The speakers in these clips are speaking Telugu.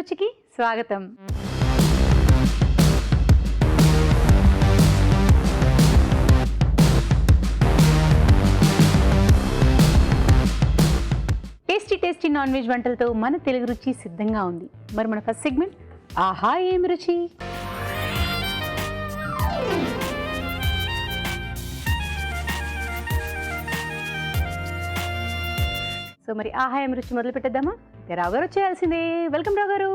రుచికి స్వాగతం. టేస్టీ నాన్ వెజ్ వంటలతో మన తెలుగు రుచి సిద్ధంగా ఉంది. మరి మన ఫస్ట్ సెగ్మెంట్ ఆహా ఏమి రుచి. సో మరి ఆహా ఏమి రుచి మొదలు పెట్టేద్దామా? రావు గారు వచ్చేయాల్సిందే. వెల్కమ్ రావు గారు.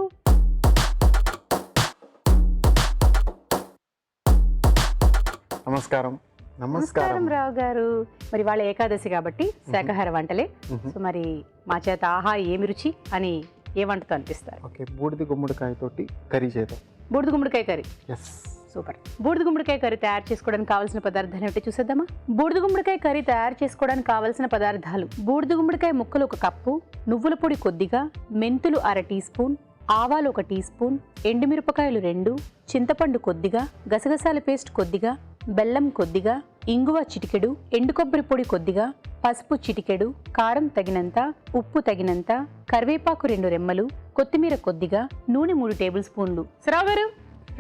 నమస్కారం. నమస్కారం రావు గారు. మరి వాళ్ళ ఏకాదశి కాబట్టి శాకాహార వంటలే. సో మరి మా చేత ఆహా ఏమి రుచి అని ఏ వంటతో అనిపిస్తారు? ఓకే, బూడిద గుమ్మడికాయ తోటి కర్రీ చేద్దాం. బూడిద గుమ్మడికాయ కర్రీ. Yes, super. బూడిద గుమ్మడికాయ కర్రీ తయారు చేసుకోవడానికి కావాల్సిన పదార్థాలు ఏమిటో చూసేద్దామా? బూడిద గుమ్మడికాయ కర్రీ తయారు చేసుకోవడానికి కావాల్సిన పదార్థాలు: బూడిద గుమ్మడికాయ ముక్కలు 1 కప్పు, నువ్వుల పొడి కొద్దిగా, మెంతులు 1/2 టీ స్పూన్, ఆవాలు 1 టీ స్పూన్, ఎండుమిరపకాయలు 2, చింతపండు కొద్దిగా, గసగసాల పేస్ట్ కొద్దిగా, బెల్లం కొద్దిగా, ఇంగువ చిటికెడు, ఎండు కొబ్బరి పొడి కొద్దిగా, పసుపు చిటికెడు, కారం తగినంత, ఉప్పు తగినంత, కరివేపాకు 2 రెమ్మలు, కొత్తిమీర కొద్దిగా, నూనె 3 టేబుల్ స్పూన్లు. రావు గారు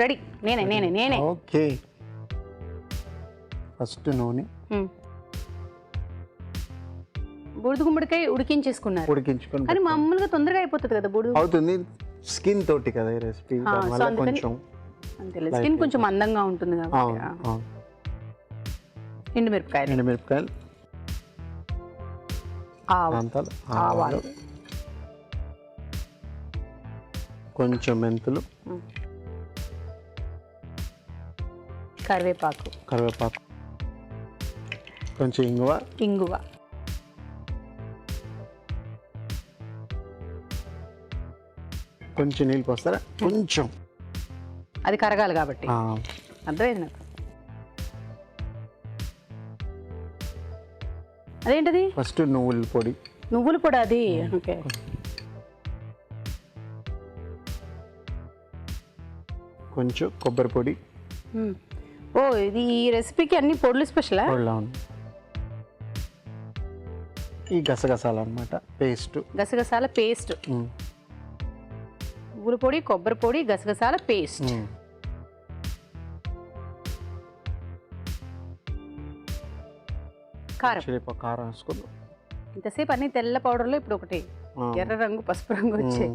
రెడీ. నేనే. ఓకే, ఫస్ట్ నూనె. బూడిద గుమ్మడికాయ ఉడికించేసుకున్నారు. ఉడికించుకొని కానీ మామూలుగా తొందరగా అయిపోతుంది కదా బూడిద. అవుతుంది, స్కిన్ తోటి కదా ఈ రెసిపీ. కొంచెం అంతే, స్కిన్ కొంచెం మందంగా ఉంటుంది కాబట్టి. ఎండుమిరపకాయలు, ఆవాలు, కొంచెం మెంతులు, కరివేపాకు, కొంచెం ఇంగువ, కొంచెం నీళ్ళు పోస్తారా? కొంచెం అది కరగాలి కాబట్టి. అర్థమైంది నాకు. అదేంటది? ఫస్ట్ నువ్వుల పొడి. అది ఓకే. కొంచెం కొబ్బరి పొడి. ఓ, ఇది ఈ రెసిపీకి అన్ని పొడులు స్పెషలా? ఈ గసగసాలు అన్నమాట, పేస్ట్. గసగసాల పేస్ట్. నువ్వుల పొడి, కొబ్బరి పొడి, గసగసాల పేస్ట్. కారం వేసుకుందాం. ఇంతసేపు అన్ని తెల్ల పౌడర్లో ఇప్పుడు ఒకటి ఎర్ర రంగు, పసుపు రంగు వచ్చాయి.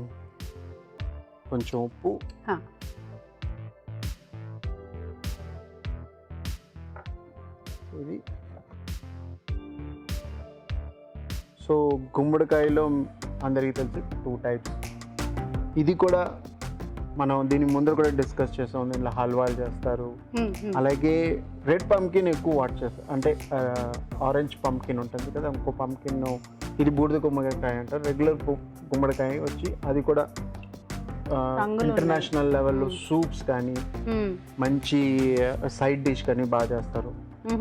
కొంచెం ఉప్పు, ఇది. సో గుమ్మడికాయలో అందరికీ తెలుసు 2 టైప్స్. ఇది కూడా మనం దీని ముందర కూడా డిస్కస్ చేసాం. దీంట్లో హల్వాలు చేస్తారు, అలాగే రెడ్ పంకిన్ ఎక్కువ వాట్ చేస్తారు. అంటే ఆరెంజ్ పంకిన్ ఉంటుంది కదా, ఇంకో పంకిన్, ఇది బూడిద గుమ్మడికాయ అంటారు. రెగ్యులర్ గుమ్మడికాయ వచ్చి అది కూడా ఇంటర్నేషనల్ లెవెల్లో సూప్స్ కానీ మంచి సైడ్ డిష్ కానీ బాగా చేస్తారు.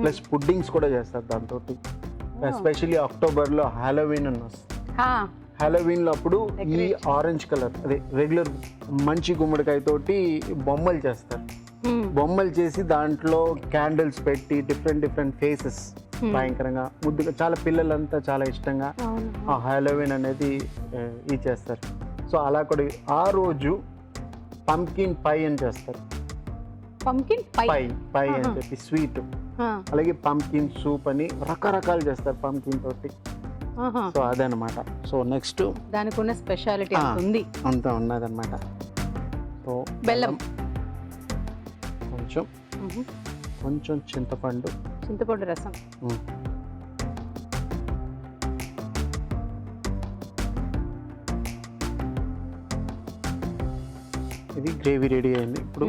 ప్లస్ పుడ్డింగ్స్ కూడా చేస్తారు దాంతో. ఎస్పెషల్లీ అక్టోబర్లో హాలోవీన్ అని వస్తుంది. హాలోవీన్లో అప్పుడు ఈ ఆరెంజ్ కలర్, అదే రెగ్యులర్ మంచి గుమ్మడికాయ తోటి బొమ్మలు చేస్తారు. బొమ్మలు చేసి దాంట్లో క్యాండిల్స్ పెట్టి డిఫరెంట్ ఫేసెస్ భయంకరంగా ముద్దుగా, చాలా పిల్లలంతా చాలా ఇష్టంగా ఆ హాలోవీన్ అనేది ఇది చేస్తారు. సో అలా కూడా ఆ రోజు పంకిన్ పై అని చేస్తారు. పై అని చెప్పి స్వీట్. అలాగే పంకిన్ సూప్ అని రకరకాలు చేస్తారు పంకిన్ తోటి. సో అదనమాట. సో నెక్స్ట్ దానికి ఉన్న స్పెషాలిటీ అంతా ఉన్నదన్నమాట. సో బెల్లం, కొంచెం చింతపండు రసం, ఇది గ్రేవీ రెడీ అయింది. ఇప్పుడు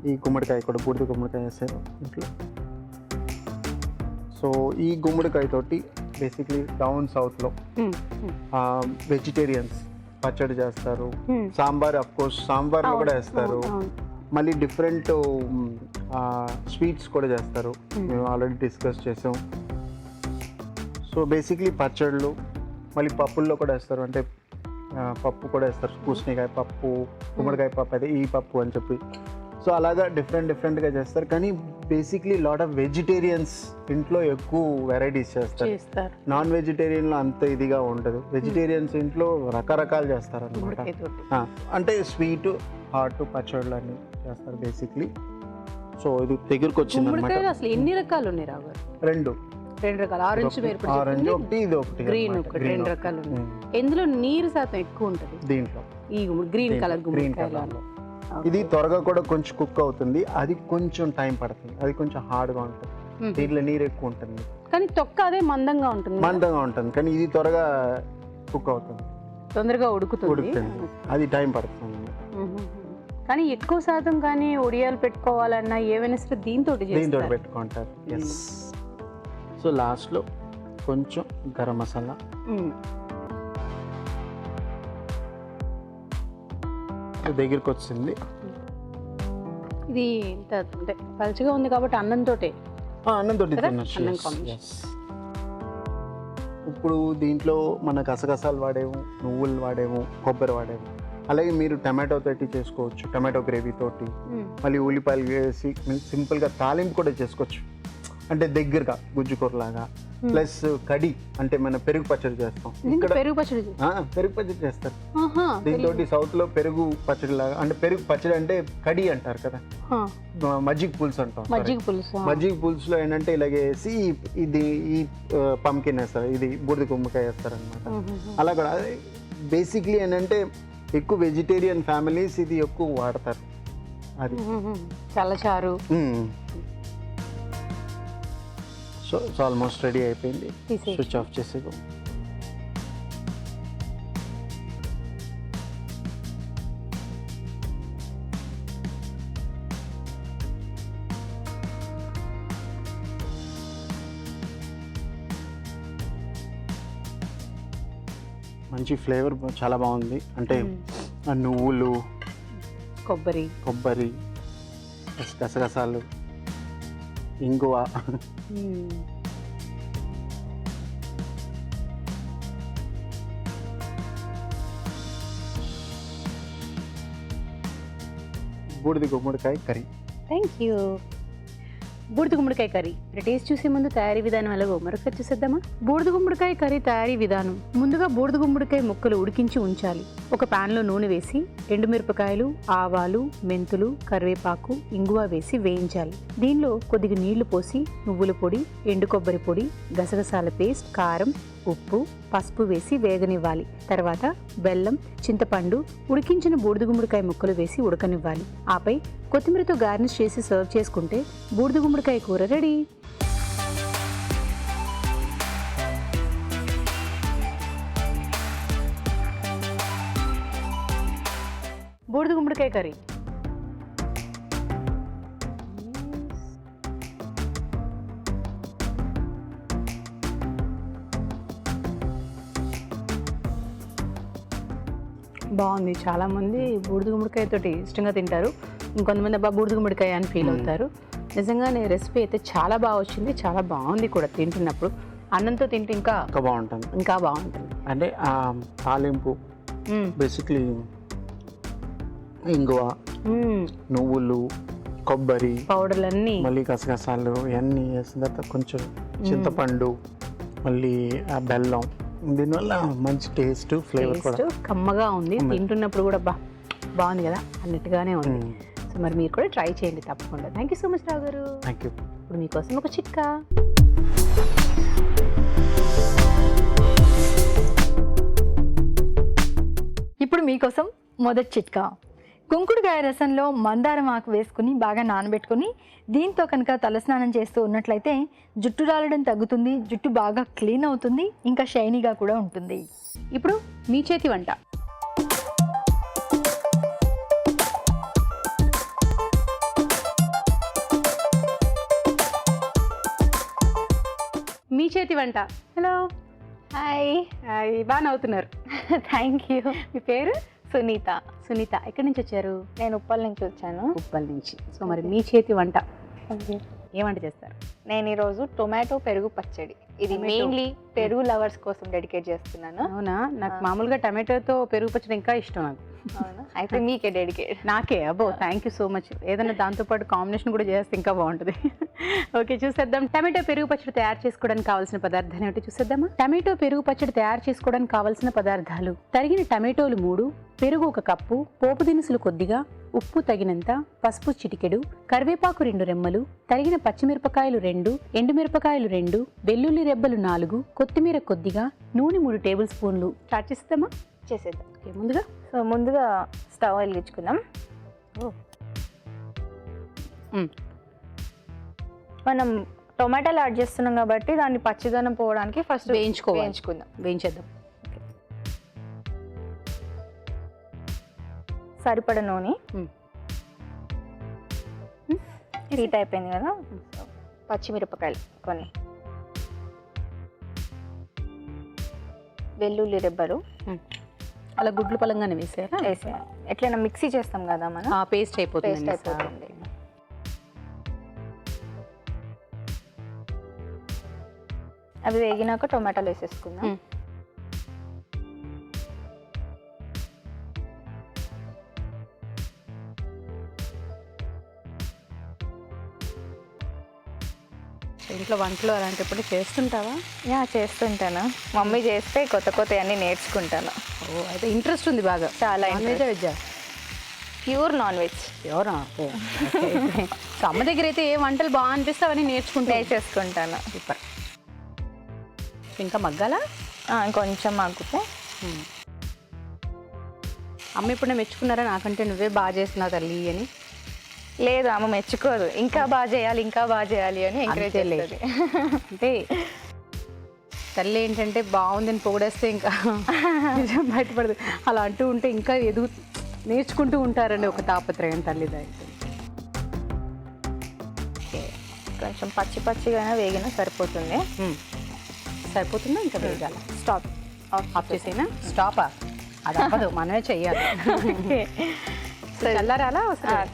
ఈ గుమ్మడికాయ కూడా, బూడిద గుమ్మడికాయ వేసారు ఇంట్లో. సో ఈ గుమ్మడికాయ తోటి బేసిక్లీ డౌన్ సౌత్లో వెజిటేరియన్స్ పచ్చడి చేస్తారు. సాంబార్, అఫ్ కోర్స్ సాంబార్లో కూడా వేస్తారు. మళ్ళీ డిఫరెంట్ స్వీట్స్ కూడా చేస్తారు. మేము ఆల్రెడీ డిస్కస్ చేసాం. సో బేసిక్లీ పచ్చళ్ళు, మళ్ళీ పప్పుల్లో కూడా వేస్తారు. అంటే పప్పు కూడా వేస్తారు, పూసణికాయ పప్పు, గుమ్మడికాయ పప్పు, అదే ఈ పప్పు అని చెప్పి. సో అలాగా డిఫరెంట్గా చేస్తారు. కానీ బేసిక్లీ లాట్ ఆఫ్ వెజిటేరియన్స్ ఇంట్లో ఎక్కువ వెరైటీస్ చేస్తారు. చేస్తారు నాన్ వెజిటేరియన్ లో అంత ఇదిగా ఉండదు. వెజిటేరియన్స్ ఇంట్లో రకరకాలు చేస్తారు అనమాట. గుమ్మడికాయతోటి. అంటే స్వీట్ హాట్ పచ్చళ్ళు అన్ని చేస్తారు బేసిక్లీ. సో ఇది దగ్గరకు వచ్చింది అనమాట. గుమ్మడికాయలు అసలు ఎన్ని రకాలు ఉన్నాయి రావు గారు? రెండు రకాలు. ఆరెంజ్ ఆరెంజ్ ఒకటి, ఇది ఒకటి, గ్రీన్ ఒకటి, రెండు రకాలు ఉన్నాయి. ఎందులో నీరు శాతం ఎక్కువ ఉంటుంది దీంట్లో. ఈ గ్రీన్ కలర్ గ్రీన్ కలర్. ఇది త్వరగా కూడా కొంచెం కుక్ అవుతుంది, అది కొంచెం టైం పడుతుంది, అది కొంచెం హార్డ్గా ఉంటుంది. దీంట్లో నీరు ఎక్కువ ఉంటుంది కానీ తొక్క అదే మందంగా ఉంటుంది. మందంగా ఉంటుంది కానీ ఇది త్వరగా కుక్ అవుతుంది, తొందరగా ఉడుకుతుంది. అది టైం పడుతుంది. కానీ ఎక్కువ శాతం కానీ ఒడియాలు పెట్టుకోవాలన్నా ఏవైనా సరే దీంతో పెట్టుకుంటారు. ఎస్. సో లాస్ట్లో కొంచెం గరం మసాలా, దగ్గరికి వచ్చింది. ఇది అంటే పలుచగా ఉంది కాబట్టి అన్నంతో తినొచ్చు. ఇప్పుడు దీంట్లో మన గసగసాలు వాడేము, నువ్వులు వాడేము, కొబ్బరి వాడేము. అలాగే మీరు టమాటో తోటి చేసుకోవచ్చు, టమాటో గ్రేవీ తోటి. మళ్ళీ ఉల్లిపాయలు వేసి సింపుల్గా తాలింపు కూడా చేసుకోవచ్చు, అంటే దగ్గరగా గుజ్జుకూరలాగా. ప్లస్ కడి అంటే మన పెరుగు పచ్చడి చేస్తాం. ఇక్కడ పెరుగు పచ్చడి చేస్తారు దీంతో. సౌత్ లో పెరుగు పచ్చడి లాగా, అంటే పెరుగు పచ్చడి అంటే కడి అంటారు కదా, మజ్జిగ పులుసు అంటాం. మజ్జిగ పులుసులో ఏంటంటే ఇలాగేసి ఇది ఈ పంకిన్ వేస్తారు, ఇది బూడిద గుమ్మడికాయ వేస్తారు అనమాట. అలా కూడా బేసిక్లీ ఏంటంటే ఎక్కువ వెజిటేరియన్ ఫ్యామిలీస్ ఇది ఎక్కువ వాడతారు. అది చల్లచారు. సో ఆల్మోస్ట్ రెడీ అయిపోయింది. స్విచ్ ఆఫ్ చేసేది. మంచి ఫ్లేవర్ చాలా బాగుంది. అంటే నువ్వులు, కొబ్బరి, గసగసాలు, ఇంగువ, బూడిద గుమ్మడికాయ కర్రీ. Thank you. బూడిద గుమ్మడికాయ కర్రీ టేస్ట్ చూసే ముందు తయారీ విధానం ఎలాగో మరొకసారి చూసేద్దామా? బూడిద గుమ్మడికాయ కర్రీ తయారీ విధానం. ముందుగా బూడిద గుమ్మడికాయ ముక్కలు ఉడికించి ఉంచాలి. ఒక ప్యాన్లో నూనె వేసి ఎండుమిరపకాయలు, ఆవాలు, మెంతులు, కరివేపాకు, ఇంగువ వేసి వేయించాలి. దీనిలో కొద్దిగా నీళ్లు పోసి నువ్వుల పొడి, ఎండు కొబ్బరి పొడి, గసగసాల పేస్ట్, కారం, ఉప్పు, పసుపు వేసి వేగనివ్వాలి. తర్వాత బెల్లం, చింతపండు, ఉడికించిన బూడిద గుమ్మడికాయ ముక్కలు వేసి ఉడకనివ్వాలి. ఆపై కొత్తిమీరతో గార్నిష్ చేసి సర్వ్ చేసుకుంటే బూడిద గుమ్మడికాయ కూర రెడీ. బూడిద గుమ్మడికాయ కర్రీ. బాగుంది. చాలామంది బూడిద గుమ్మడికాయతో ఇష్టంగా తింటారు, ఇంకొంతమంది అబ్బా బూడిద గుమ్మడికాయ అని ఫీల్ అవుతారు. నిజంగానే రెసిపీ అయితే చాలా బాగా వచ్చింది, చాలా బాగుంది కూడా. తింటున్నప్పుడు అన్నంతో తింటే ఇంకా బాగుంటుంది. అంటే తాలింపు బేసిక్లీ ఇంగువ, నువ్వులు, కొబ్బరి పౌడర్లన్నీ, మళ్ళీ గసగసాలు ఇవన్నీ వేసిన తర్వాత కొంచెం చింతపండు, మళ్ళీ బెల్లం, దీనివల్ల మంచి టేస్ట్, ఫ్లేవర్ కూడా కమ్మగా ఉంది. తింటున్నప్పుడు కూడా బాగుంది కదా అన్నట్టుగానే ఉంది. సో మరి మీరు కూడా ట్రై చేయండి తప్పకుండా. Thank you so much Rao గారు. Thank you. ఇప్పుడు మీకోసం ఒక చిట్కా. ఇప్పుడు మీకోసం మొదటి చిట్కా. కుంకుడుకాయ రసంలో మందారం ఆకు వేసుకుని బాగా నానబెట్టుకొని దీంతో కనుక తలస్నానం చేస్తూ ఉన్నట్లయితే జుట్టు రాలడం తగ్గుతుంది, జుట్టు బాగా క్లీన్ అవుతుంది, ఇంకా షైనీగా కూడా ఉంటుంది. ఇప్పుడు మీ చేతి వంట. మీ చేతి వంట. Hello, hi. బాగా నవ్వుతున్నారు. Thank you. మీ పేరు? సునీత. ఎక్కడి నుంచి వచ్చారు? నేను ఉప్పల్ నుంచి వచ్చాను. ఉప్పల్ నుంచి. సో మరి మీ చేతి వంట ఏం వంట చేస్తారు? నేను ఈరోజు టొమాటో పెరుగు పచ్చడి. ఇది Tomato. మెయిన్లీ పెరుగు లవర్స్ కోసం డెడికేట్ చేస్తున్నాను. అవునా, నాకు మామూలుగా టమాటోతో పెరుగు పచ్చడి ఇంకా ఇష్టం నాకు. అవునా, అయితే మీకే డెడికేట్. నాకే అబ్బో, థ్యాంక్ యూ సో మచ్. ఏదైనా దాంతోపాటు కాంబినేషన్ కూడా చేస్తే ఇంకా బాగుంటుంది. ఓకే, చూసేద్దాం. టమాటో పెరుగు పచ్చడి తయారు చేసుకోవడానికి కావాల్సిన పదార్థాలు ఏమిటి చూసేద్దామా. టమాటో పెరుగు పచ్చడి తయారు చేసుకోవడానికి కావాల్సిన పదార్థాలు: తరిగిన టమాటోలు 3, పెరుగు 1 కప్పు, పోపు దినుసులు కొద్దిగా, ఉప్పు తగినంత, పసుపు చిటికెడు, కరివేపాకు 2 రెమ్మలు, తరిగిన పచ్చిమిరపకాయలు 2, ఎండుమిరపకాయలు 2, వెల్లుల్లి రెబ్బలు 4, కొత్తిమీర కొద్దిగా, నూనె 3 టేబుల్ స్పూన్లు. స్టార్ట్ చేసేద్దామా? చేసేద్దాం. ఓకే, ముందుగా ముందుగా స్టవ్ వెలిగించుకుందాం. మనం టొమాటోలు యాడ్ చేస్తున్నాం కాబట్టి దాన్ని పచ్చిదనం పోవడానికి ఫస్ట్ వేయించుకుందాం. వేయించేద్దాం. సరిపడ నూనె హీట్ అయిపోయింది కదా. పచ్చిమిరపకాయలు కొన్ని, వెల్లుల్లి రెబ్బలు అలా గుడ్లు పలంగానే వేసేయాలా? వేసేయాలి. ఎట్లైనా మిక్సీ చేస్తాం కదా మనం, పేస్ట్ అయిపోతుంది. అవి వేగినాక టొమాటోలు వేసేసుకుందాం. ఇంట్లో వంటలు అలాంటప్పుడు చేస్తుంటావా? యా, చేస్తుంటాను. మమ్మీ చేస్తే కొత్త కొత్త అన్నీ నేర్చుకుంటాను. ఓ, అయితే ఇంట్రెస్ట్ ఉంది బాగా. చాలా నాన్ వెజ్ వెజ్జా? Pure non veg. ఎవరా? అమ్మ దగ్గర అయితే ఏ వంటలు బాగా అనిపిస్తే అవన్నీ నేర్చేసుకుంటాను. సూపర్. ఇంకా మగ్గాలా? కొంచెం మగ్గితే. అమ్మ ఇప్పుడు మెచ్చుకున్నారా నాకంటే నువ్వే బాగా చేస్తున్నావు తల్లి అని? లేదు, అమ్మ మెచ్చుకోదు. ఇంకా బాగా చేయాలి, ఇంకా బాగా చేయాలి అని ఎంకరేజ్ చేయాలి. అంటే తల్లి ఏంటంటే బాగుందని పొగిడేస్తే ఇంకా నిజం బయటపడదు. అలా అంటూ ఉంటే ఇంకా నేర్చుకుంటూ ఉంటారని ఒక తాపత్రయం తల్లిది. అయితే కొంచెం పచ్చిగానే వేగినా సరిపోతుంది. సరిపోతుందా? ఇంకా వేగాలి. స్టాప్. ఆఫ్ చేసేనా? స్టాపా? అది అవ్వదు, మనమే చెయ్యాలి. చల్లారాలా?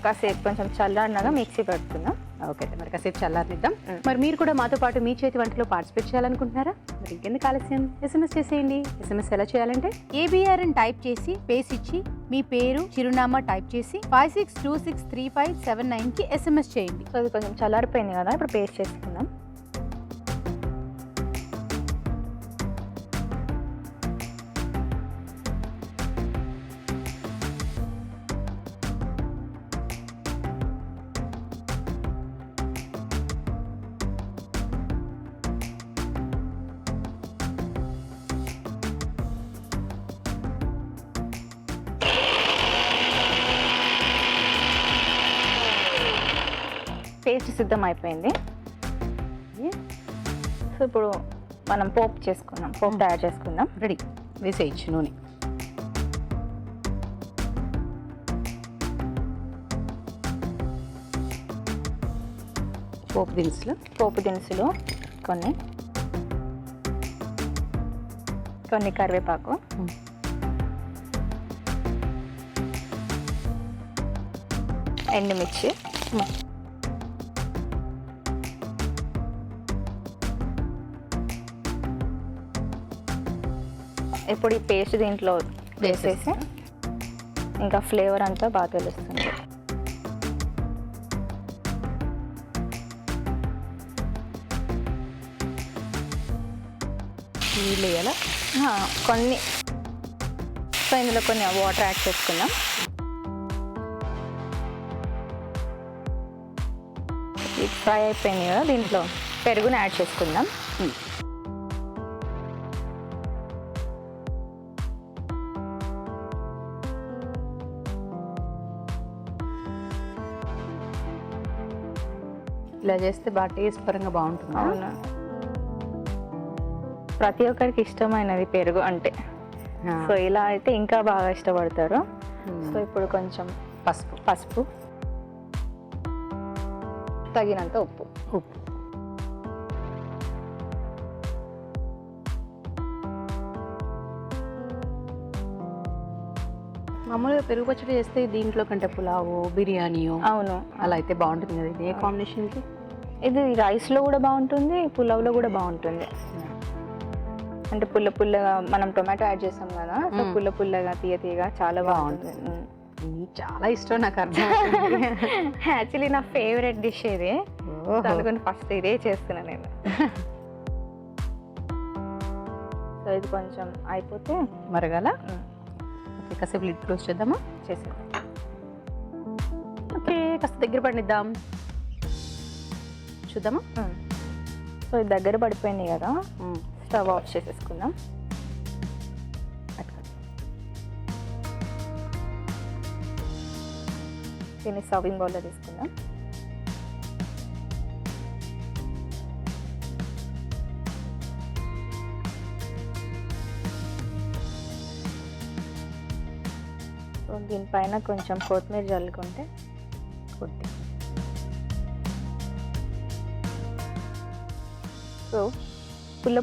కాసేపు కొంచెం చల్లారినాక మిక్సీ పెడుతున్నాం. ఓకే, మరి కాసేపు చల్లారనిద్దాం. మరి మీరు కూడా మాతో పాటు మీ చేతి వంటలో పార్టిసిపేట్ చేయాలనుకుంటున్నారా? మరి ఇంకెందుకు ఆలస్యం, ఎస్ఎంఎస్ చేసేయండి. ఎస్ఎంఎస్ ఎలా చేయాలంటే ABR అని టైప్ చేసి పేస్ ఇచ్చి మీ పేరు చిరునామా టైప్ చేసి 56263579కి ఎస్ఎంఎస్ చేయండి. సో అది కొంచెం చల్లారిపోయింది కదా, ఇప్పుడు పేస్ట్ చేసుకుందాం. పేస్ట్ సిద్ధం అయిపోయింది. సో ఇప్పుడు మనం పోపు తయారు చేసుకుందాం. రెడీ, వేసేయచ్చు నూనె. పోపు దినుసులు కొన్ని కరివేపాకు, ఎండుమిర్చి, ఇప్పుడు ఈ పేస్ట్ దీంట్లో వేసేసి ఇంకా ఫ్లేవర్ అంతా బాగా తెలుస్తుంది. నీళ్ళు వేయాలా? కొన్ని. సో ఇందులో కొన్ని వాటర్ యాడ్ చేసుకుందాం. ఇది ఫ్రై అయిపోయింది కదా, దీంట్లో పెరుగుని యాడ్ చేసుకుందాం. ఇలా చేస్తే బాగా టేస్ట్ పరంగా బాగుంటుంది. అవును, ప్రతి ఒక్కరికి ఇష్టమైనది పెరుగు అంటే. సో ఇలా అయితే ఇంకా బాగా ఇష్టపడతారు. సో ఇప్పుడు కొంచెం పసుపు, తగినంత ఉప్పు. మామూలుగా పెరుగు పచ్చడి చేస్తే దీంట్లో కంటే పులావు, బిర్యానీ అవును అలా అయితే బాగుంటుంది కదా. ఇది ఏ కాంబినేషన్కి? ఇది రైస్లో కూడా బాగుంటుంది, పులావ్లో కూడా బాగుంటుంది. అంటే పుల్లగా మనం టొమాటో యాడ్ చేసాం కదా, సో పుల్లగా తీయగా చాలా బాగుంటుంది. నీకు చాలా ఇష్టం నాకు అర్థం. యాక్చువల్లీ నా ఫేవరెట్ డిష్ ఇది, అందుకని ఫస్ట్ ఇదే చేస్తున్నాను నేను. సో ఇది కొంచెం అయిపోతే మరగాల. ఓకే, కాసేపు లిడ్ క్లోజ్ చేద్దామా? చేసేది. ఓకే, కాస్త దగ్గర పడిద్దాం, చూద్దామా? సో ఇది దగ్గర పడిపోయింది కదా, స్టవ్ ఆఫ్ చేసేసుకుందాం. దీన్ని సర్వింగ్ బౌల్లో తీసుకుందాం. సో దీనిపైన కొంచెం కొత్తిమీర చల్లుకుంటే కొద్ది. సో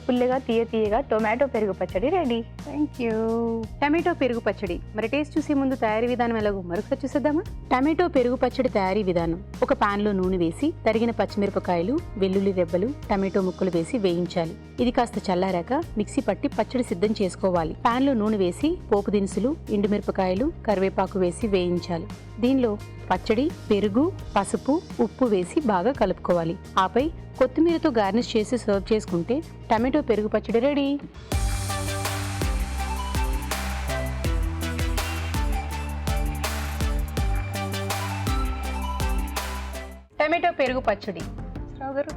పుల్లగా తీయగా టొమాటో పెరుగు పచ్చడి రెడీ. Thank you. టమాటో పెరుగు పచ్చడి. మరి టేస్ట్ చూసే ముందు తయారీ విధానం ఎలాగో మరొకసారి చూసేద్దామా? టమాటో పెరుగు పచ్చడి తయారీ విధానం: ఒక పాన్ లో నూనె వేసి తరిగిన పచ్చిమిరపకాయలు, వెల్లుల్లి రెబ్బలు, టమాటో ముక్కలు వేసి వేయించాలి. ఇది కాస్త చల్లారాక మిక్సీ పట్టి పచ్చడి సిద్ధం చేసుకోవాలి. పాన్ లో నూనె వేసి పోపు దినుసులు, ఎండుమిరపకాయలు, కరివేపాకు వేసి వేయించాలి. దీనిలో పచ్చడి, పెరుగు, పసుపు, ఉప్పు వేసి బాగా కలుపుకోవాలి. ఆపై కొత్తిమీరతో గార్నిష్ చేసి సర్వ్ చేసుకుంటే టమాటో పెరుగు పచ్చడి రెడీ. టమాటో పెరుగు పచ్చడి. రావు గారు,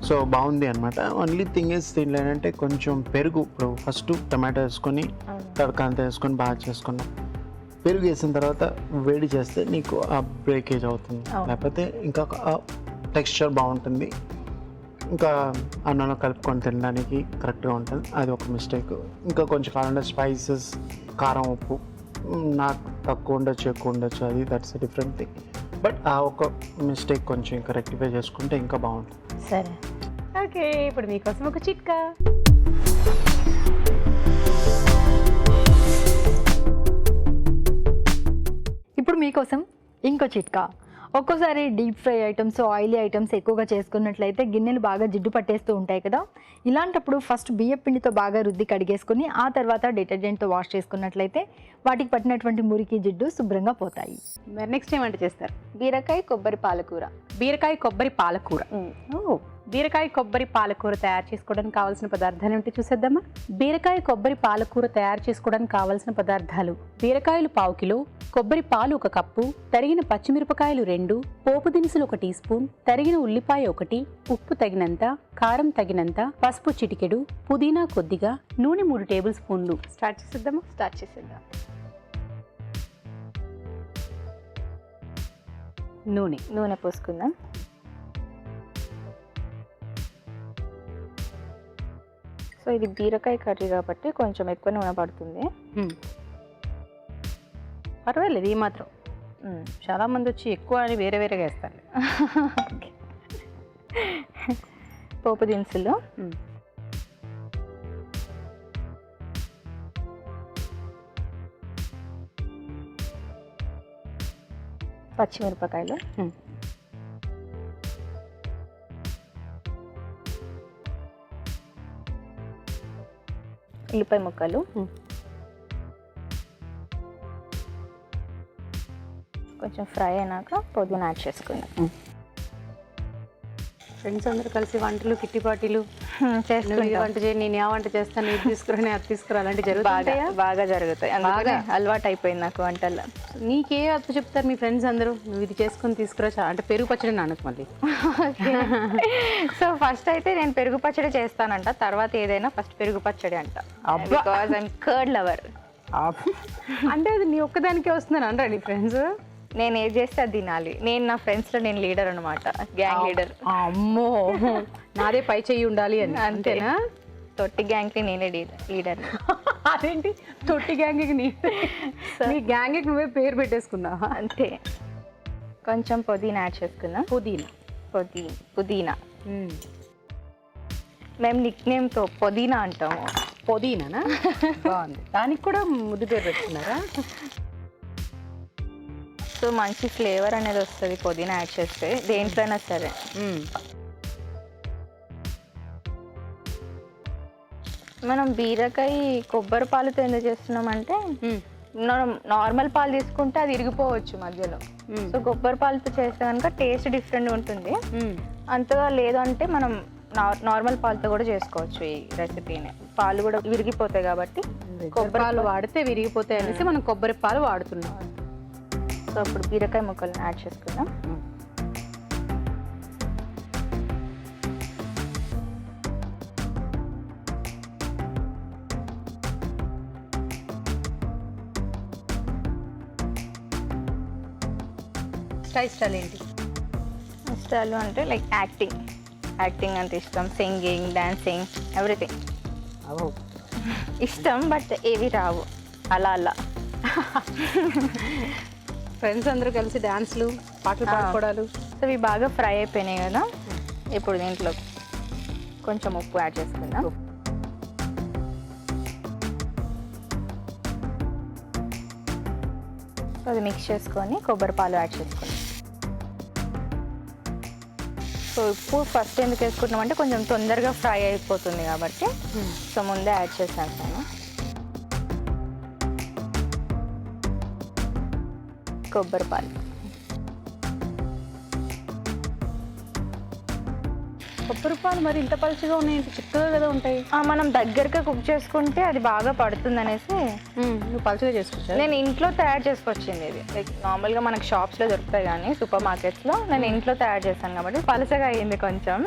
సో బాగుంది అనమాట. ఓన్లీ థింగ్ ఇస్ దీంట్లో ఏంటంటే కొంచెం పెరుగు, ఇప్పుడు ఫస్ట్ టమాటో వేసుకొని తడక అంతా వేసుకొని బాగా చేసుకున్నాం. పెరుగు వేసిన తర్వాత వేడి చేస్తే నీకు ఆ బ్రేకేజ్ అవుతుంది, లేకపోతే ఇంకా టెక్స్చర్ బాగుంటుంది, ఇంకా అన్నంలో కలుపుకొని తినడానికి కరెక్ట్గా ఉంటుంది. అది ఒక మిస్టేక్. ఇంకా కొంచెం కావాలంటే స్పైసెస్, కారం, ఉప్పు నాకు తక్కువ ఉండొచ్చు, ఎక్కువ ఉండొచ్చు, అది దట్స్ డిఫరెంట్ థింగ్. బట్ ఆ ఒక మిస్టేక్ కొంచెం ఇంకా రెక్టిఫై చేసుకుంటే ఇంకా బాగుంటుంది. సరే, ఓకే. ఇప్పుడు మీకోసం ఒక చిట్కా. ఇప్పుడు మీకోసం ఇంకో చిట్కా. ఒక్కోసారి deep fry items, oily items ఎక్కువగా చేసుకున్నట్లయితే గిన్నెలు బాగా జిడ్డు పట్టేస్తూ ఉంటాయి కదా. ఇలాంటప్పుడు ఫస్ట్ బియ్యం పిండితో బాగా రుద్ది కడిగేసుకుని ఆ తర్వాత డిటర్జెంట్తో వాష్ చేసుకున్నట్లయితే వాటికి పట్టినటువంటి మురికి, జిడ్డు శుభ్రంగా పోతాయి. మరి నెక్స్ట్ ఏమంటే చేస్తారు? బీరకాయ కొబ్బరి పాలకూర. బీరకాయ కొబ్బరి పాలకూర. బీరకాయ కొబ్బరి పాలకూర తయారు చేసుకోవడానికి కావాల్సిన పదార్థాలు ఏంటి చూసేద్దామా? బీరకాయ కొబ్బరి పాలకూర తయారు చేసుకోవడానికి కావాల్సిన పదార్థాలు: బీరకాయలు 1/2 కిలో, కొబ్బరి పాలు 1 కప్పు, తరిగిన పచ్చిమిరపకాయలు 2, పోపు దినుసులు 1 టీ స్పూన్, తరిగిన ఉల్లిపాయ 1, ఉప్పు తగినంత, కారం తగినంత, పసుపు చిటికెడు, పుదీనా కొద్దిగా, నూనె 3 టేబుల్ స్పూన్లు. స్టార్ట్ చేసేద్దాం. నూనె పోసుకుందాం. సో ఇది బీరకాయ కర్రీ కాబట్టి కొంచెం ఎక్కువ నూనె పడుతుంది. పర్వాలేదు, ఈ మాత్రం. చాలా మంది వచ్చి ఎక్కువ అని వేరేగా వేస్తారు. పోపు దినుసులు, పచ్చిమిరపకాయలు, ఉల్లిపాయ ముక్కలు, కొంచెం ఫ్రై అయినాక పుదీనా యాడ్ చేసుకుందాం. ఫ్రెండ్స్ అందరూ కలిసి వంటలు, కిట్టి పార్టీలు వంట చేయి, నేను ఆ వంట చేస్తాను, ఇది తీసుకురా, అది తీసుకురా, అలాంటి జరుగుతాయా? బాగా జరుగుతాయి. బాగా అలవాటు అయిపోయింది నాకు వంటల్లో. నీకే అప్పు చెప్తారు మీ ఫ్రెండ్స్ అందరూ, నువ్వు ఇది చేసుకొని తీసుకురా, అంటే పెరుగు పచ్చడి నాన్నకు మళ్ళీ. సో ఫస్ట్ అయితే నేను పెరుగు పచ్చడి చేస్తానంట, తర్వాత ఏదైనా ఫస్ట్ పెరుగు పచ్చడి అంట. Because I'm curd lover. అంటే అది నీ ఒక్కదానికే వస్తుందని అనరా నీ ఫ్రెండ్స్? నేను ఏది చేస్తే అది తినాలి. నేను నా ఫ్రెండ్స్లో నేను లీడర్ అనమాట, గ్యాంగ్ లీడర్. అమ్మో, నాదే పై చెయ్యి ఉండాలి అని. అంతేనా? తొట్టి గ్యాంగ్కి నేనే లీడర్. అదేంటి తొట్టి గ్యాంగ్కి నీ గ్యాంగ్కి నువ్వే పేరు పెట్టేసుకున్నావా? అంతే. కొంచెం పుదీనా యాడ్ చేసుకుందాం. పుదీనా మేము నిక్ నేమ్తో పుదీనా అంటాము. పుదీనానా? బాగుంది. దానికి కూడా ముద్దు పేరు పెట్టుకున్నారా? సో మంచి ఫ్లేవర్ అనేది వస్తుంది పుదీనా యాడ్ చేస్తే దేంట్లో అయినా సరే. మనం బీరకాయ కొబ్బరి పాలతో ఎందుకు చేస్తున్నామంటే నార్మల్ పాలు తీసుకుంటే అది ఇరిగిపోవచ్చు మధ్యలో. సో కొబ్బరి పాలతో చేస్తే కనుక టేస్ట్ డిఫరెంట్ ఉంటుంది. అంతగా లేదు అంటే మనం నార్మల్ పాలతో కూడా చేసుకోవచ్చు ఈ రెసిపీని. పాలు కూడా విరిగిపోతాయి కాబట్టి కొబ్బరి పాలు వాడితే విరిగిపోతాయి అనేసి మనం కొబ్బరి పాలు వాడుతున్నాం. సో అప్పుడు బీరకాయ ముక్కలను యాడ్ చేసుకుందాం. స్టైల్ ఏంటి? స్టైల్ అంటే లైక్ యాక్టింగ్ అంటే ఇష్టం. సింగింగ్, డాన్సింగ్, ఎవ్రీథింగ్ ఇష్టం. బట్ ఏవి రావు అలా అలా. ఫ్రెండ్స్ అందరూ కలిసి డాన్స్లు, పాటలు పాడుకోవడాలు. సో ఇవి బాగా ఫ్రై అయిపోయినాయి కదా. ఇప్పుడు దీంట్లో కొంచెం ఉప్పు యాడ్ చేసుకుందాం. సో అది మిక్స్ చేసుకొని కొబ్బరి పాలు యాడ్ చేసుకుందాం. సో ఉప్పు ఫస్ట్ ఎందుకు వేసుకుంటున్నాం అంటే కొంచెం తొందరగా ఫ్రై అయిపోతుంది కాబట్టి. సో ముందే యాడ్ చేసేస్తాను. కొబ్బరి పాలు, కొబ్బరి పాలు మరి ఇంత పలుచగా ఉన్నాయి, చిక్కగా కదా ఉంటాయి. మనం దగ్గరగా కుక్ చేసుకుంటే అది బాగా పడుతుంది అనేసి నువ్వు పలుచగా చేసుకొచ్చా? నేను ఇంట్లో తయారు చేసుకొచ్చింది ఇది. లైక్ నార్మల్గా మనకు షాప్స్లో దొరుకుతాయి కానీ సూపర్ మార్కెట్స్లో నేను ఇంట్లో తయారు చేశాను కాబట్టి పలుచగా అయ్యింది కొంచెం.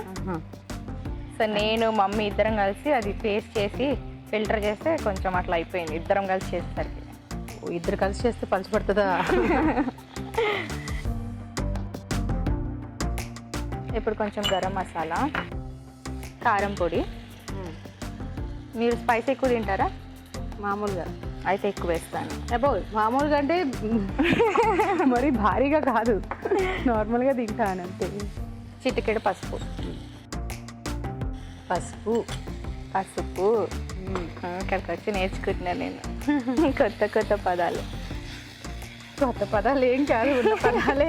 సో నేను మమ్మీ ఇద్దరం కలిసి అది పేస్ట్ చేసి ఫిల్టర్ చేస్తే కొంచెం అట్లా అయిపోయింది. ఇద్దరం కలిసి చేసేసరికి. ఇద్దరు కలిసి చేస్తే పలుచబడుతుందా? ఇప్పుడు కొంచెం గరం మసాలా, కారం పొడి. మీరు స్పైస్ ఎక్కువ తింటారా? మామూలుగా అయితే ఎక్కువ వేస్తాను. అబ్బో మామూలుగా అంటే మరి భారీగా కాదు, నార్మల్గా తింటాను అంతే. చిటికెడు పసుపు. ఇక్కడికి వచ్చి నేర్చుకుంటున్నాను నేను కొత్త పదాలు. కొత్త పదాలు ఏం కాదు, ఉన్న పదాలే.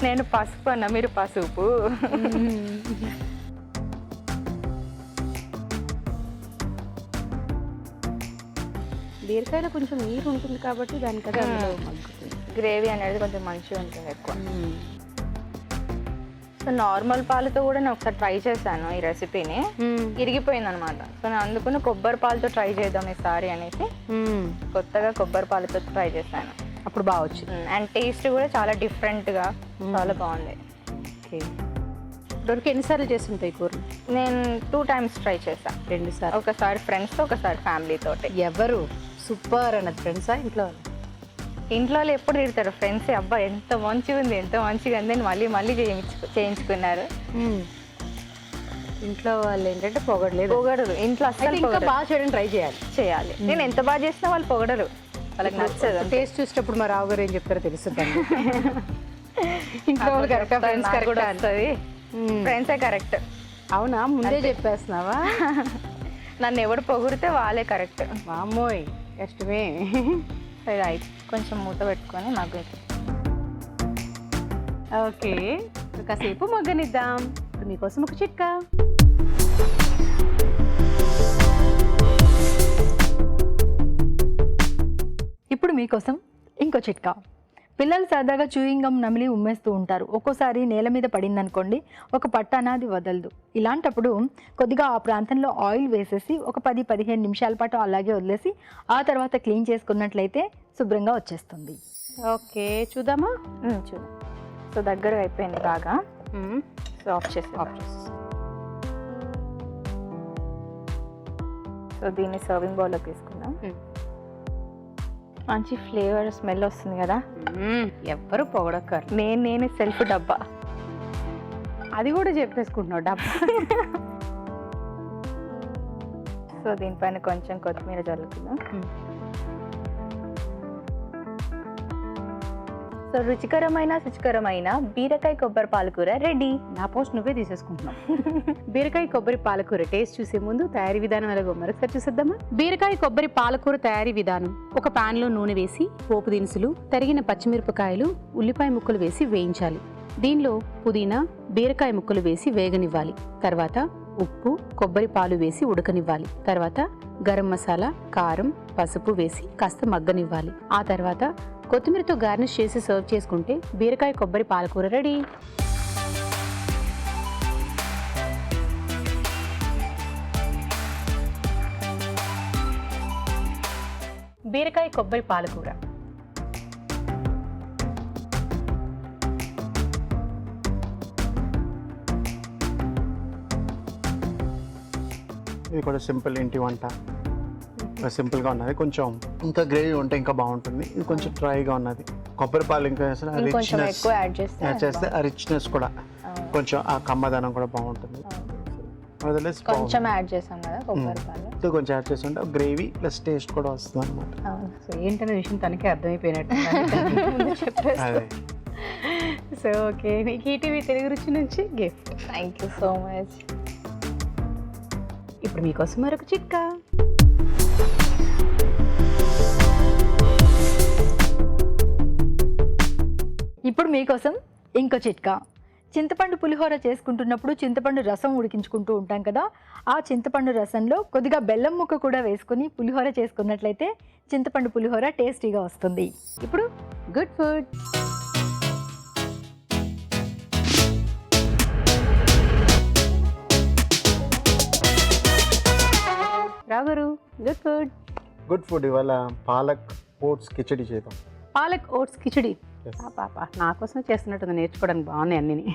నేను పసుపు అన్న, మీరు పసుపు. బీరకాయలో కొంచెం నీరు ఉంటుంది కాబట్టి దానికదే గ్రేవీ అనేది కొంచెం మంచిగా ఉంటుంది ఎక్కువ. సో నార్మల్ పాలతో కూడా నేను ఒకసారి ట్రై చేశాను ఈ రెసిపీని, ఇరిగిపోయింది అనమాట. సో నేను అందుకుని కొబ్బరి పాలతో ట్రై చేద్దాం ఈసారి అనేసి కొత్తగా కొబ్బరి పాలతో ట్రై చేశాను. అప్పుడు బాగా వచ్చింది. అండ్ టేస్ట్ కూడా చాలా డిఫరెంట్గా చాలా బాగుంది. ఓకే, ఇప్పటివరకు ఎన్నిసార్లు చేస్తుంటాయి కూర? నేను 2 times ట్రై చేశాను. 2 సార్లు. ఒకసారి ఫ్రెండ్స్తో, ఒకసారి ఫ్యామిలీతో. ఎవరు సూపర్ అన్నది? ఫ్రెండ్సా, ఇంట్లో? ఇంట్లో వాళ్ళు ఎప్పుడు తిడతారు, ఫ్రెండ్స్ అబ్బా ఎంత మంచిగా ఉంది, ఎంత మంచిగా ఉంది అని మళ్ళీ చేయించుకున్నారు. ఇంట్లో వాళ్ళు ఏంటంటే పొగడలేదు. పొగడరు ఇంట్లో అసలు. ఇంకా బాగా చేయడం ట్రై చేయాలి. నేను ఎంత బాగా చేసినా వాళ్ళు పొగడరు, వాళ్ళకి నచ్చదు. టేస్ట్ చూసేటప్పుడు మా రావు గారు ఏం చెప్తారో తెలుస్తుంది. ఇంట్లో వాళ్ళు కరెక్టా, ఫ్రెండ్స్ కరెక్ట్ వస్తుంది. ఫ్రెండ్సే కరెక్ట్. అవునా, ముందే చెప్పేస్తున్నావా? నన్ను ఎవడు పొగిడితే వాళ్ళే కరెక్ట్. మామోయ్ కష్టమే. సరే అయితే కొంచెం మూత పెట్టుకొని మగ్గు. ఓకే, కాసేపు మగ్గనిద్దాం. ఇప్పుడు మీకోసం ఒక చిట్కా. ఇప్పుడు మీకోసం ఇంకో చిట్కా. పిల్లలు సరదాగా చూయింగ్ గమ్ నమిలి ఉమ్మేస్తూ ఉంటారు. ఒక్కోసారి నేల మీద పడిందనుకోండి, ఒక పట్టాన అది వదలదు. ఇలాంటప్పుడు కొద్దిగా ఆ ప్రాంతంలో ఆయిల్ వేసేసి ఒక 10-15 నిమిషాల పాటు అలాగే వదిలేసి ఆ తర్వాత క్లీన్ చేసుకున్నట్లయితే శుభ్రంగా వచ్చేస్తుంది. ఓకే, చూద్దామా? చూద్దాం. సో దగ్గర అయిపోయింది బాగా. సో ఆఫ్ చేసి సో దీన్ని సర్వింగ్ బౌల్లోకి తీసుకుందాం. మంచి ఫ్లేవర్ స్మెల్ వస్తుంది కదా. ఎవ్వరు పొగడక్కర్. నేను సెల్ఫ్ డబ్బా. అది కూడా చెప్పేసుకుంటున్నావు, డబ్బా. సో దీనిపైన కొంచెం కొత్తిమీర జల్లుకుందాం. సో రుచికరమైన శుచికరమైన బీరకాయ కొబ్బరి పాలకూర రెడీ. నా పోస్ట్ నువ్వే తీసేసుకుంటున్నావు. బీరకాయ కొబ్బరి పాలకూర టేస్ట్ చూసే ముందు తయారీ విధానం ఎలాగో మరొకసారి చూసేద్దామా. బీరకాయ కొబ్బరి పాలకూర తయారీ విధానం: ఒక పాన్ లో నూనె వేసి పోపు దినుసులు, తరిగిన పచ్చిమిరపకాయలు, ఉల్లిపాయ ముక్కలు వేసి వేయించాలి. దీనిలో పుదీనా, బీరకాయ ముక్కలు వేసి వేగనివ్వాలి. తర్వాత ఉప్పు, కొబ్బరి పాలు వేసి ఉడకనివ్వాలి. తర్వాత గరం మసాలా, కారం, పసుపు వేసి కాస్త మగ్గనివ్వాలి. ఆ తర్వాత కొత్తిమీరతో గార్నిష్ చేసి సర్వ్ చేసుకుంటే బీరకాయ కొబ్బరి పాలకూర రెడీ. బీరకాయ కొబ్బరి పాలకూర. ఇది కూడా సింపుల్ ఇంటి వంట, సింపుల్గా ఉన్నది. కొంచెం ఇంకా గ్రేవీ ఉంటే ఇంకా బాగుంటుంది. ఇది కొంచెం డ్రైగా ఉన్నది. కొబ్బరి పాలు ఇంకా కొంచెం ఎక్కువ యాడ్ చేస్తే ఆ రిచ్నెస్ కూడా కొంచెం ఆ కమ్మదనం కూడా బాగుంటుంది. కొంచెం యాడ్ చేసాం కదా కొబ్బరి పాలు, కొంచెం యాడ్ చేస్తుంటే గ్రేవీ ప్లస్ టేస్ట్ కూడా వస్తుంది అనమాట. సో ఏంటనే విషయం తనకే అర్థమైపోయినట్టు చెప్పేసి. సో ఓకే, మీకు ఈటీవీ తెలుగు రుచి నుంచి gift. Thank you so much. ఇప్పుడు మీకోసం మరొక చిట్కా. ఇప్పుడు మీకోసం ఇంకో చిట్కా. చింతపండు పులిహోర చేసుకుంటున్నప్పుడు చింతపండు రసం ఉడికించుకుంటూ ఉంటాం కదా, ఆ చింతపండు రసంలో కొద్దిగా బెల్లం ముక్క కూడా వేసుకొని పులిహోర చేసుకున్నట్లయితే చింతపండు పులిహోర టేస్టీగా వస్తుంది. ఇప్పుడు గుడ్ ఫుడ్. రాగారు గుడ్ ఫుడ్. గుడ్ ఫుడ్ ఇవాళ పాలక్ ఓట్స్ కిచడి చేద్దాం. పాలక్ ఓట్స్ కిచడి. Yes. పాప నా కోసం చేస్తున్నట్టుంది, నేర్చుకోవడానికి బాగున్నాయి అన్నీ.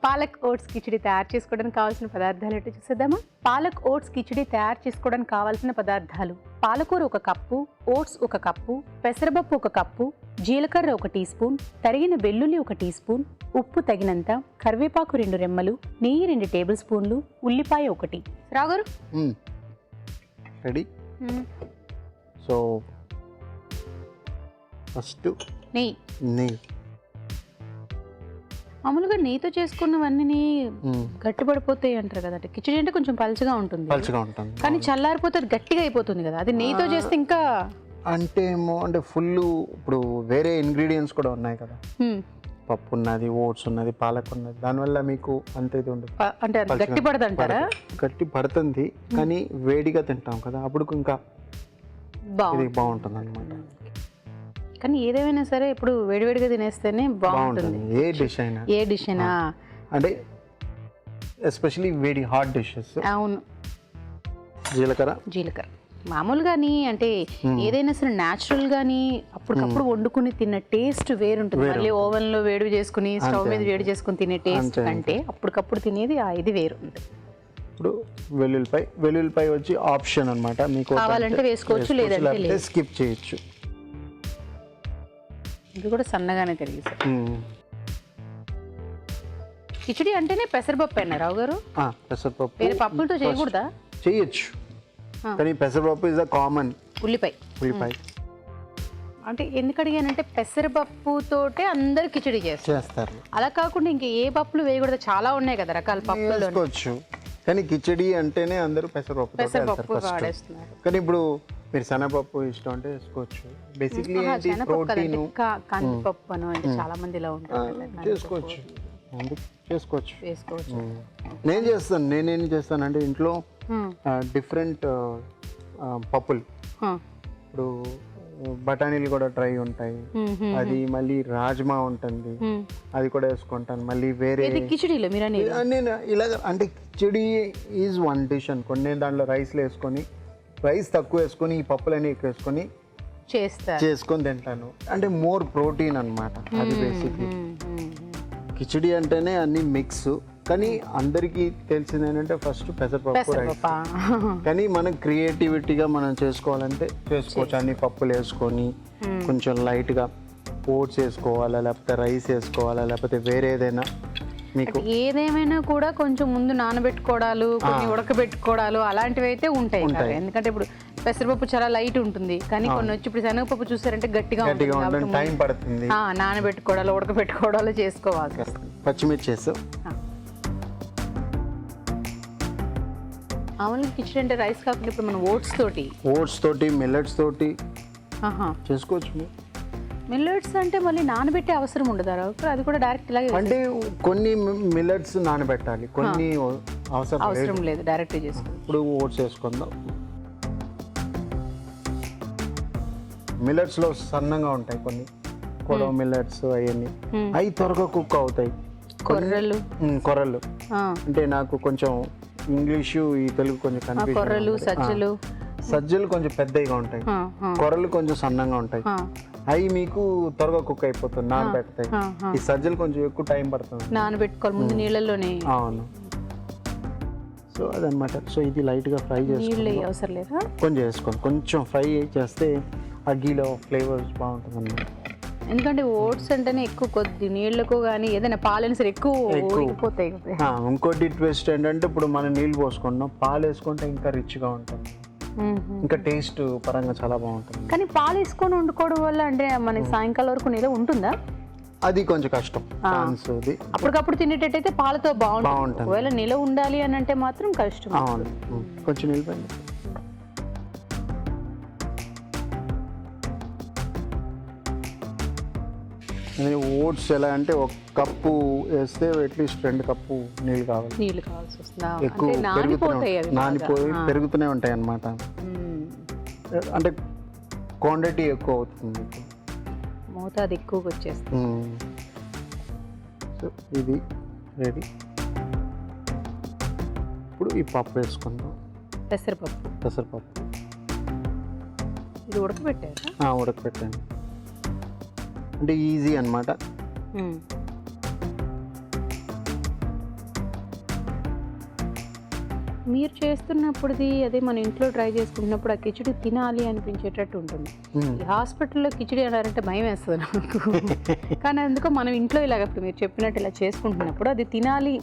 పాలక్ ఓట్స్ కిచడి తయారు చేసుకోవడానికి కావాల్సిన పదార్థాలు ఏంటో చూసేద్దామా. పాలక్ ఓట్స్ కిచడి తయారు చేసుకోవడానికి కావాల్సిన పదార్థాలు: పాలకూర 1 కప్పు, ఓట్స్ 1 కప్పు, పెసరపప్పు 1 కప్పు, జీలకర్ర 1 టీ స్పూన్, తరిగిన వెల్లుల్లి 1 టీ స్పూన్, ఉప్పు తగినంత, కరివేపాకు 2 రెమ్మలు, నెయ్యి 2 టేబుల్ స్పూన్లు, ఉల్లిపాయ 1. రాగారు రెడీ. సో ఫస్ట్ నెయ్యి. మామూలుగా నెయ్యితో చేసుకున్నవన్నీ గట్టిపడిపోతాయి అంటారు కదా. అంటే కిచడి అంటే కొంచెం పలుచగా ఉంటుంది, కానీ చల్లారిపోతే అది గట్టిగా అయిపోతుంది కదా. అది నెయ్యితో చేస్తే ఇంకా అంటే ఏమో అంటే ఫుల్ ఇప్పుడు వేరే ఇంగ్రీడియంట్స్ కూడా ఉన్నాయి కదా. పప్పు ఉన్నది, ఓట్స్ ఉన్నది, పాలక్ ఉన్నది, దానివల్ల మీకు అంత ఇది ఉండదు. అంటే అది గట్టి పడదంటారా? గట్టి పడుతుంది, కానీ వేడిగా తింటాం కదా, అప్పుడు ఇంకా ఇది బాగుంటుంది అనమాట. కానీ ఏదేమైనా సరే ఇప్పుడు వేడివేడిగా తినేస్తేనే బాగుంటుంది. ఏ డిష్ అయినా అంటే ఎస్పెషల్లీ వేడి హాట్ డిషెస్. అవును. జీలకర్ర మామూలుగాని అంటే ఏదైనా సరే న్యాచురల్ గాని అప్పటికప్పుడు వండుకుని తిన్న టేస్ట్ వేరుంటుంది. మళ్ళీ ఓవెన్ లో వేడి చేసుకుని స్టవ్ మీద వేడి చేసుకుని తినే టేస్ట్ కంటే అప్పటికప్పుడు తినేది ఇది వేరు. ఇప్పుడు వెల్లుల్లిపాయ వచ్చి ఆప్షన్ అన్నమాట. మీకు కావాలంటే వేసుకోవచ్చు, లేదంటే స్కిప్ చేయొచ్చు. ఇది కూడా సన్నగానే తరిగేసారు. కిచడి అంటేనే పెసరపప్పు అయినా రావు గారు. పెసరపప్పు వేరే పప్పులతో చేయకూడదా? చేయొచ్చు, కానీ పెసరపప్పు ఇస్ ద కామన్. ఉల్లిపాయ అంటే ఎందుకు అడిగానంటే పెసరపప్పుతోటే అందరు కిచడి చేస్తారు. అలా కాకుండా ఇంకా ఏ పప్పులు వేయకూడదు, చాలా ఉన్నాయి కదా రకాల పప్పులు వేసుకోవచ్చు. కానీ కిచడి అంటేనే అందరూ పెసరపప్పు వాడేస్తున్నారు. కానీ ఇప్పుడు మీరు శనగపప్పు ఇష్టం అంటే వేసుకోవచ్చు. బేసిక్లీ ప్రోటీన్ కందిపప్పు అని అంటే చాలా మంది ఇలా ఉంటారు. చేసుకోవచ్చు. నేనేం చేస్తానంటే ఇంట్లో డిఫరెంట్ పప్పులు, ఇప్పుడు బఠానీలు కూడా డ్రై ఉంటాయి, అది మళ్ళీ రాజ్మా ఉంటుంది, అది కూడా వేసుకుంటాను. మళ్ళీ వేరే కిచడీలో నేను ఇలాగ అంటే కిచడీ ఈజ్ వన్ డిష్ అనుకోండి. నేను దాంట్లో రైస్ తక్కువ వేసుకొని ఈ పప్పులన్నీ ఎక్కువ వేసుకొని చేసుకొని తింటాను. అంటే మోర్ ప్రోటీన్ అన్నమాట అది బేసిక్లీ. కిచడి అంటేనే అన్ని మిక్స్, కానీ అందరికీ తెలిసింది ఏంటంటే ఫస్ట్ పెసరపప్పు రైస్. కానీ మనం క్రియేటివిటీగా మనం చేసుకోవాలంటే చేసుకోవచ్చు. అన్ని పప్పులు వేసుకొని కొంచెం లైట్గా ఓట్స్ వేసుకోవాలా, లేకపోతే రైస్ వేసుకోవాలా, లేకపోతే వేరే ఏదైనా మీకు ఏదేమైనా కూడా కొంచెం ముందు నానబెట్టుకోవడాలు, కొన్ని ఉడకబెట్టుకోవడాలు అలాంటివి అయితే ఉంటాయి. ఎందుకంటే ఇప్పుడు పెసరపప్పు చాలా లైట్ ఉంటుంది, కానీ కొన్ని వచ్చి ఇప్పుడు శనగపప్పు చూసారంటే గట్టిగా గట్టిగా ఉంటుంది ఉంటుంది, టైం పడుతుంది. నానబెట్టుకోవడాలు ఉడకబెట్టుకోవడాలు చేసుకోవాలి. పచ్చిమిర్చి వేస్తాం. మామూలుగా కిచడీ అంటే రైస్ కాకుండా ఇప్పుడు మనం ఓట్స్ తోటి మిల్లెట్స్ తోటి చేసుకోవచ్చు. మిల్లెట్స్ అంటే మళ్ళీ నానబెట్టే అవసరం ఉండదా? అది కూడా డైరెక్ట్ ఇలాగే అంటే కొన్ని మిల్లెట్స్ నానబెట్టాలి, కొన్ని అవసరం లేదు, డైరెక్ట్ చేసుకోవాలి. ఇప్పుడు ఓట్స్ వేసుకుందాం. మిల్లెట్స్ లో సన్నంగా ఉంటాయి కొన్ని, కొడవ మిల్లెట్స్ అవన్నీ, అవి త్వరగా కుక్ అవుతాయి. కొర్రలు అంటే నాకు కొంచెం ఇంగ్లీషు ఈ తెలుగు కొంచెం కొర్రలు, సజ్జలు కొంచెం పెద్దగా ఉంటాయి, కొర్రలు కొంచెం సన్నంగా ఉంటాయి. అవి మీకు త్వరగా కుక్ అయిపోతుంది, నానబెడతాయి. ఈ సజ్జలు కొంచెం ఎక్కువ టైం పడుతుంది, నానబెట్టుకోవాలి ముందు నీళ్ళలోనే. అవును. సో అదనమాట. సో ఇది లైట్గా ఫ్రై చేసుకోండి, అవసరం లేదా? కొంచెం వేసుకోండి, కొంచెం ఫ్రై చేస్తే ఆ గీలో ఫ్లేవర్స్ బాగుంటుంది అన్నమాట. ఎందుకంటే ఓట్స్ అంటేనే ఎక్కువ కొద్ది నీళ్ళకు కానీ ఏదైనా పాలైనా సరే ఎక్కువ పోతాయి. ఇంకోటి ట్విస్ట్ ఏంటంటే ఇప్పుడు మనం నీళ్ళు పోసుకుంటాం, పాలు వేసుకుంటే ఇంకా రిచ్గా ఉంటుంది, ఇంకా టేస్ట్ పరంగా చాలా బాగుంటుంది. కానీ పాలు వేసుకొని వండుకోవడం వల్ల అంటే మనకి సాయంకాలం వరకు నిలవ ఉంటుందా? అది కొంచెం కష్టం. అప్పటికప్పుడు తినేటట్టయితే పాలతో బాగుంటుంది, ఒకవేళ నిలవ ఉండాలి అని అంటే మాత్రం కష్టం. అవును, కొంచెం నిలబడి. ఓట్స్ ఎలా అంటే ఒక కప్పు వేస్తే అట్లీస్ట్ 2 కప్పు నీళ్ళు కావాల్సి వస్తుందా? ఎక్కువ నానిపోయి పెరుగుతూనే ఉంటాయి అన్నమాట. అంటే క్వాంటిటీ ఎక్కువ అవుతుంది, మోతాదు ఎక్కువగా వచ్చేస్తుంది. సో ఇది రెడీ. ఇప్పుడు ఈ పప్పు వేసుకుందాం. పెసరపప్పు ఇది ఉడకబెట్టాను అంటే ఈజీ అన్నమాట. మీరు చేస్తున్నప్పుడుది అదే మన ఇంట్లో ట్రై చేసుకుంటున్నప్పుడు ఆ కిచడీ తినాలి అనిపించేటట్టు ఉంటుంది. ఈ హాస్పిటల్లో కిచడీ అన్నారంటే భయం వేస్తుంది నాకు. కానీ అందుకో మనం ఇంట్లో ఇలాగ ఇప్పుడు మీరు చెప్పినట్టు ఇలా చేసుకుంటున్నప్పుడు అది తినాలి,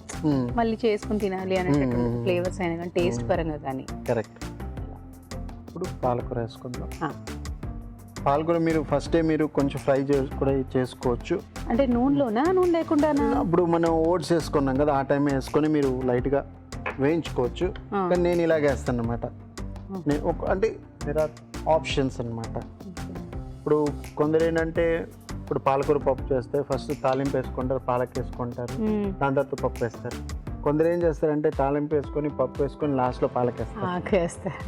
మళ్ళీ చేసుకుని తినాలి అనేటట్టు ఫ్లేవర్స్ అయినా కానీ టేస్ట్ పరంగా కానీ. కరెక్ట్. ఇప్పుడు పాలకూర వేసుకుందాం. పాలకూర మీరు ఫస్ట్ మీరు కొంచెం ఫ్రై కూడా చేసుకోవచ్చు. అంటే నూనె లేకుండా ఇప్పుడు మనం ఓట్స్ వేసుకున్నాం కదా, ఆ టైం వేసుకొని మీరు లైట్గా వేయించుకోవచ్చు. కానీ నేను ఇలాగే వేస్తాను అనమాట. అంటే దేర్ ఆర్ ఆప్షన్స్ అనమాట. ఇప్పుడు కొందరు ఏంటంటే ఇప్పుడు పాలకూర పప్పు చేస్తే ఫస్ట్ తాలింపు వేసుకుంటారు, పాలక వేసుకుంటారు, దాని తర్వాత పప్పు వేస్తారు. కొందరు ఏం చేస్తారంటే తాలింపు వేసుకొని పప్పు వేసుకొని లాస్ట్లో పాలక వేస్తారు.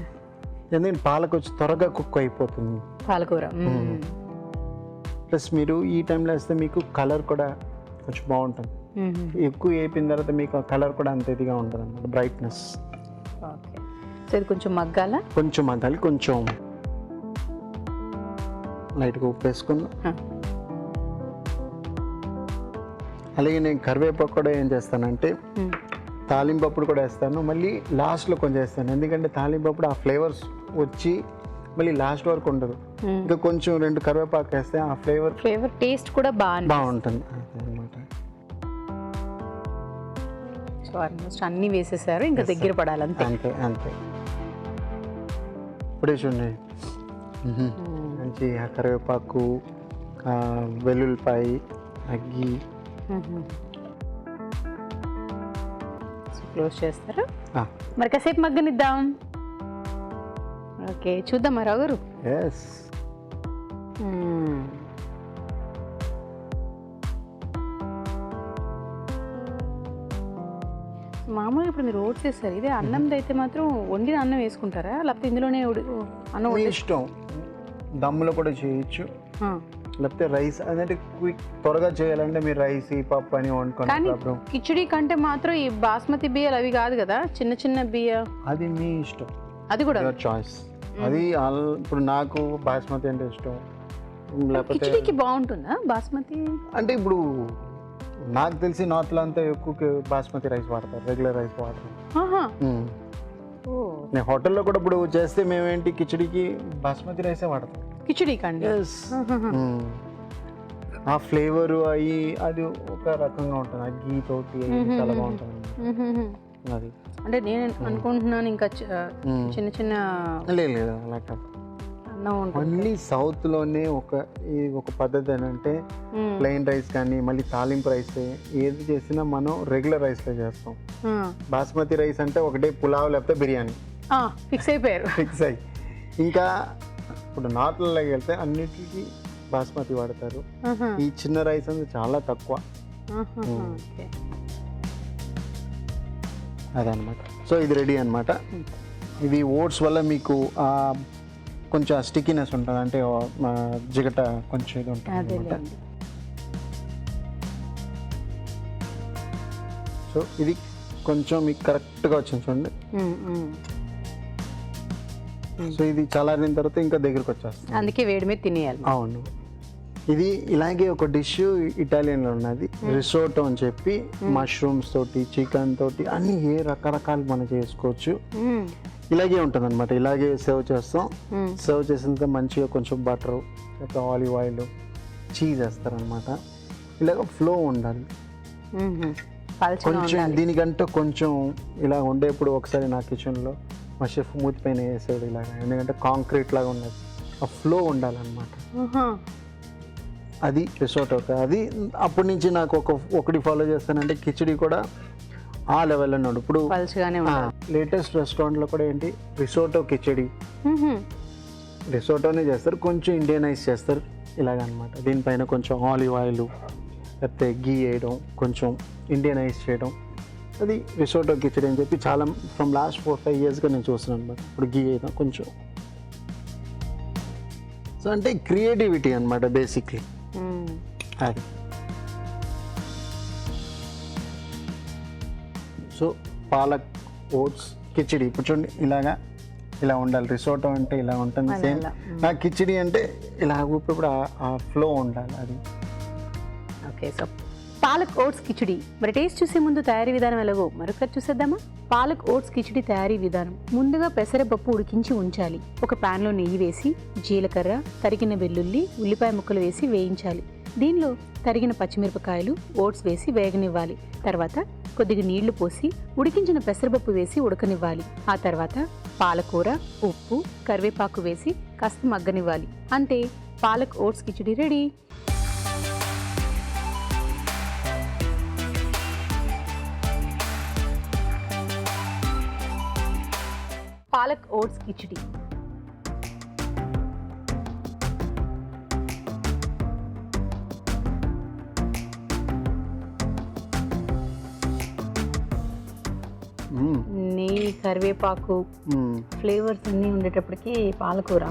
ఎందుకంటే పాలక వచ్చి త్వరగా కుక్ అయిపోతుంది పాలకూర. ప్లస్ మీరు ఈ టైంలో వేస్తే మీకు కలర్ కూడా కొంచెం బాగుంటుంది. ఎక్కువ వేపిన తర్వాత మీకు ఆ కలర్ కూడా అంత ఇదిగా ఉంటుంది అన్నమాట, బ్రైట్నెస్. సో ఇది కొంచెం మగ్గాలి, కొంచెం లైట్గా ఉప్పు వేసుకుందాం. అలాగే నేను కరివేపాకు కూడా ఏం చేస్తానంటే తాలింపు అప్పుడు కూడా వేస్తాను, మళ్ళీ లాస్ట్లో కొంచెం వేస్తాను. ఎందుకంటే తాలింపు అప్పుడు ఆ ఫ్లేవర్స్ వచ్చి మళ్ళీ లాస్ట్ వరకు ఉండదు. ఇంకా కొంచెం 2 కరివేపాకు వేస్తే ఆ ఫ్లేవర్ టేస్ట్ కూడా బాగుంటుంది అన్నమాట. సో ఆల్మోస్ట్ అన్నీ వేసేసారు, ఇంకా దగ్గర పడాలి అంతే. ఇప్పుడే చూడండి మంచి కరివేపాకు, వెల్లుల్లిపాయ, అగ్గి. క్లోజ్ చేస్తారా? మరి కాసేపు మగ్గనిద్దాం. ఓకే, చూద్దామా రావు గారు? మామూలుగా ఇప్పుడు మీరు ఓట్స్ వేస్తారు, ఇదే అన్నంది అయితే మాత్రం వండిన అన్నం వేసుకుంటారా, లేకపోతే ఇందులోనే అన్నం ఇష్టం? దమ్ములో కూడా చేయొచ్చు, లేకపోతే రైస్ అంటే క్విక్ త్వరగా చేయాలంటే మీరు రైస్ పప్పు అని వండుకోండి. కిచడీ కంటే మాత్రం ఈ బాస్మతి బియ్యాలు అవి కాదు కదా, చిన్న చిన్న బియ్యం, అది మీ ఇష్టం, అది కూడా చాయిస్. అది ఇప్పుడు నాకు బాస్మతి అంటే ఇష్టం. కిచడీకి బాగుంటుందా బాస్మతి? అంటే ఇప్పుడు నాకు తెలిసి నార్త్లో అంతా ఎక్కువ బాస్మతి రైస్ వాడతారు, రెగ్యులర్ రైస్ వాడతారు. నేను హోటల్లో కూడా ఇప్పుడు చేస్తే మేమేంటి కిచడీకి బాస్మతి రైసే వాడతాం. కిచడీ కండి ఆ ఫ్లేవర్ అవి అది ఒక రకంగా ఉంటుంది, ఆ గీ తోటి చాలా బాగుంటుంది. అది అంటే నేను అనుకుంటున్నాను ఇంకా చిన్న చిన్న లేదు అలా కాదు. అన్నం ఉంటుంది. ఓన్లీ సౌత్లోనే ఒక పద్ధతి ఏంటంటే ప్లెయిన్ రైస్ కానీ మళ్ళీ తాలింపు రైస్ ఏది చేసినా మనం రెగ్యులర్ రైస్లో చేస్తాం. బాస్మతి రైస్ అంటే ఒకటే పులావ్ లేకపోతే బిర్యానీ ఫిక్స్ అయిపోయారు. ఫిక్స్ అయ్యి ఇంకా ఇప్పుడు నార్త్లోకి వెళ్తే అన్నిటికీ బాస్మతి వాడతారు. ఈ చిన్న రైస్ అనేది చాలా తక్కువ అదనమాట. సో ఇది రెడీ అనమాట. ఇది ఓట్స్ వల్ల మీకు కొంచెం స్టిక్కీనెస్ ఉంటుంది, అంటే జిగట కొంచెం ఇది ఉంటుంది అనమాట. సో ఇది కొంచెం మీకు కరెక్ట్గా వచ్చింది చూడండి. సో ఇది చల్లారిన తర్వాత ఇంకా దగ్గరకు వచ్చేస్తుంది, అందుకే వేడి మీద తినేయాలి. అవును. ఇది ఇలాగే ఒక డిష్ ఇటాలియన్లో ఉన్నది, రిసోటో అని చెప్పి మష్రూమ్స్ తోటి చికెన్ తోటి అన్ని రకరకాలు మనం చేసుకోవచ్చు. ఇలాగే ఉంటుంది అనమాట. ఇలాగే సర్వ్ చేస్తాం. సర్వ్ చేసిన తర్వాత మంచిగా కొంచెం బటరు లేకపోతే ఆలివ్ ఆయిల్ చీజ్ వేస్తారనమాట. ఇలాగ ఫ్లో ఉండాలి కొంచెం. దీనికంటే కొంచెం ఇలా ఉండేప్పుడు ఒకసారి నా కిచెన్లో మా షెఫ్ మూతి పైన వేసాడు ఇలాగ, ఎందుకంటే కాంక్రీట్ లాగా ఉన్నది, ఆ ఫ్లో ఉండాలన్నమాట. అది రిసోర్ట్ అవుతుంది. అది అప్పటి నుంచి నాకు ఒకటి ఫాలో చేస్తానంటే కిచడీ కూడా ఆ లెవెల్లో ఉన్నాడు. ఇప్పుడు లేటెస్ట్ రెస్టారెంట్లో కూడా ఏంటి రిసోటో కిచడీ, రిసోటోనే చేస్తారు, కొంచెం ఇండియనైజ్ చేస్తారు ఇలాగనమాట. దీనిపైన కొంచెం ఆలివ్ ఆయిల్ లేకపోతే గీ వేయడం, కొంచెం ఇండియనైజ్ చేయడం, అది రిసోటో కిచడీ అని చెప్పి చాలా ఫ్రమ్ లాస్ట్ 4-5 yearsగా నేను చూస్తున్నాను అనమాట. ఇప్పుడు గీ వేయడం కొంచెం. సో అంటే క్రియేటివిటీ అనమాట బేసిక్లీ అది. సో పాలక్ ఓట్స్ కిచిడి ఇప్పుడు చూడండి ఇలాగా ఇలా ఉండాలి. రిసోటో అంటే ఇలా ఉంటుంది సేమ్. నా కిచిడి అంటే ఇలా ఇప్పుడు ఆ ఫ్లో ఉండాలి అది. Okay, so palak oats khichdi మరి టేస్ట్ చూసే ముందు తయారీ విధానం ఎలాగో మరొకటి చూసేద్దామా. పాలక్ ఓట్స్ కిచిడి తయారీ విధానం. ముందుగా పెసరపప్పు ఉడికించి ఉంచాలి. ఒక ప్యాన్లో నెయ్యి వేసి జీలకర్ర, తరిగిన వెల్లుల్లి, ఉల్లిపాయ ముక్కలు వేసి వేయించాలి. దీనిలో తరిగిన పచ్చిమిరపకాయలు, ఓట్స్ వేసి వేగనివ్వాలి. తర్వాత కొద్దిగా నీళ్లు పోసి ఉడికించిన పెసరపప్పు వేసి ఉడకనివ్వాలి. ఆ తర్వాత పాలకూర, ఉప్పు, కరివేపాకు వేసి కాస్త మగ్గనివ్వాలి. అంతే, palak oats khichdi ready. Palak oats khichdi. నెయ్యి, కరివేపాకు ఫ్లేవర్స్ అన్నీ ఉండేటప్పటికి పాలకూర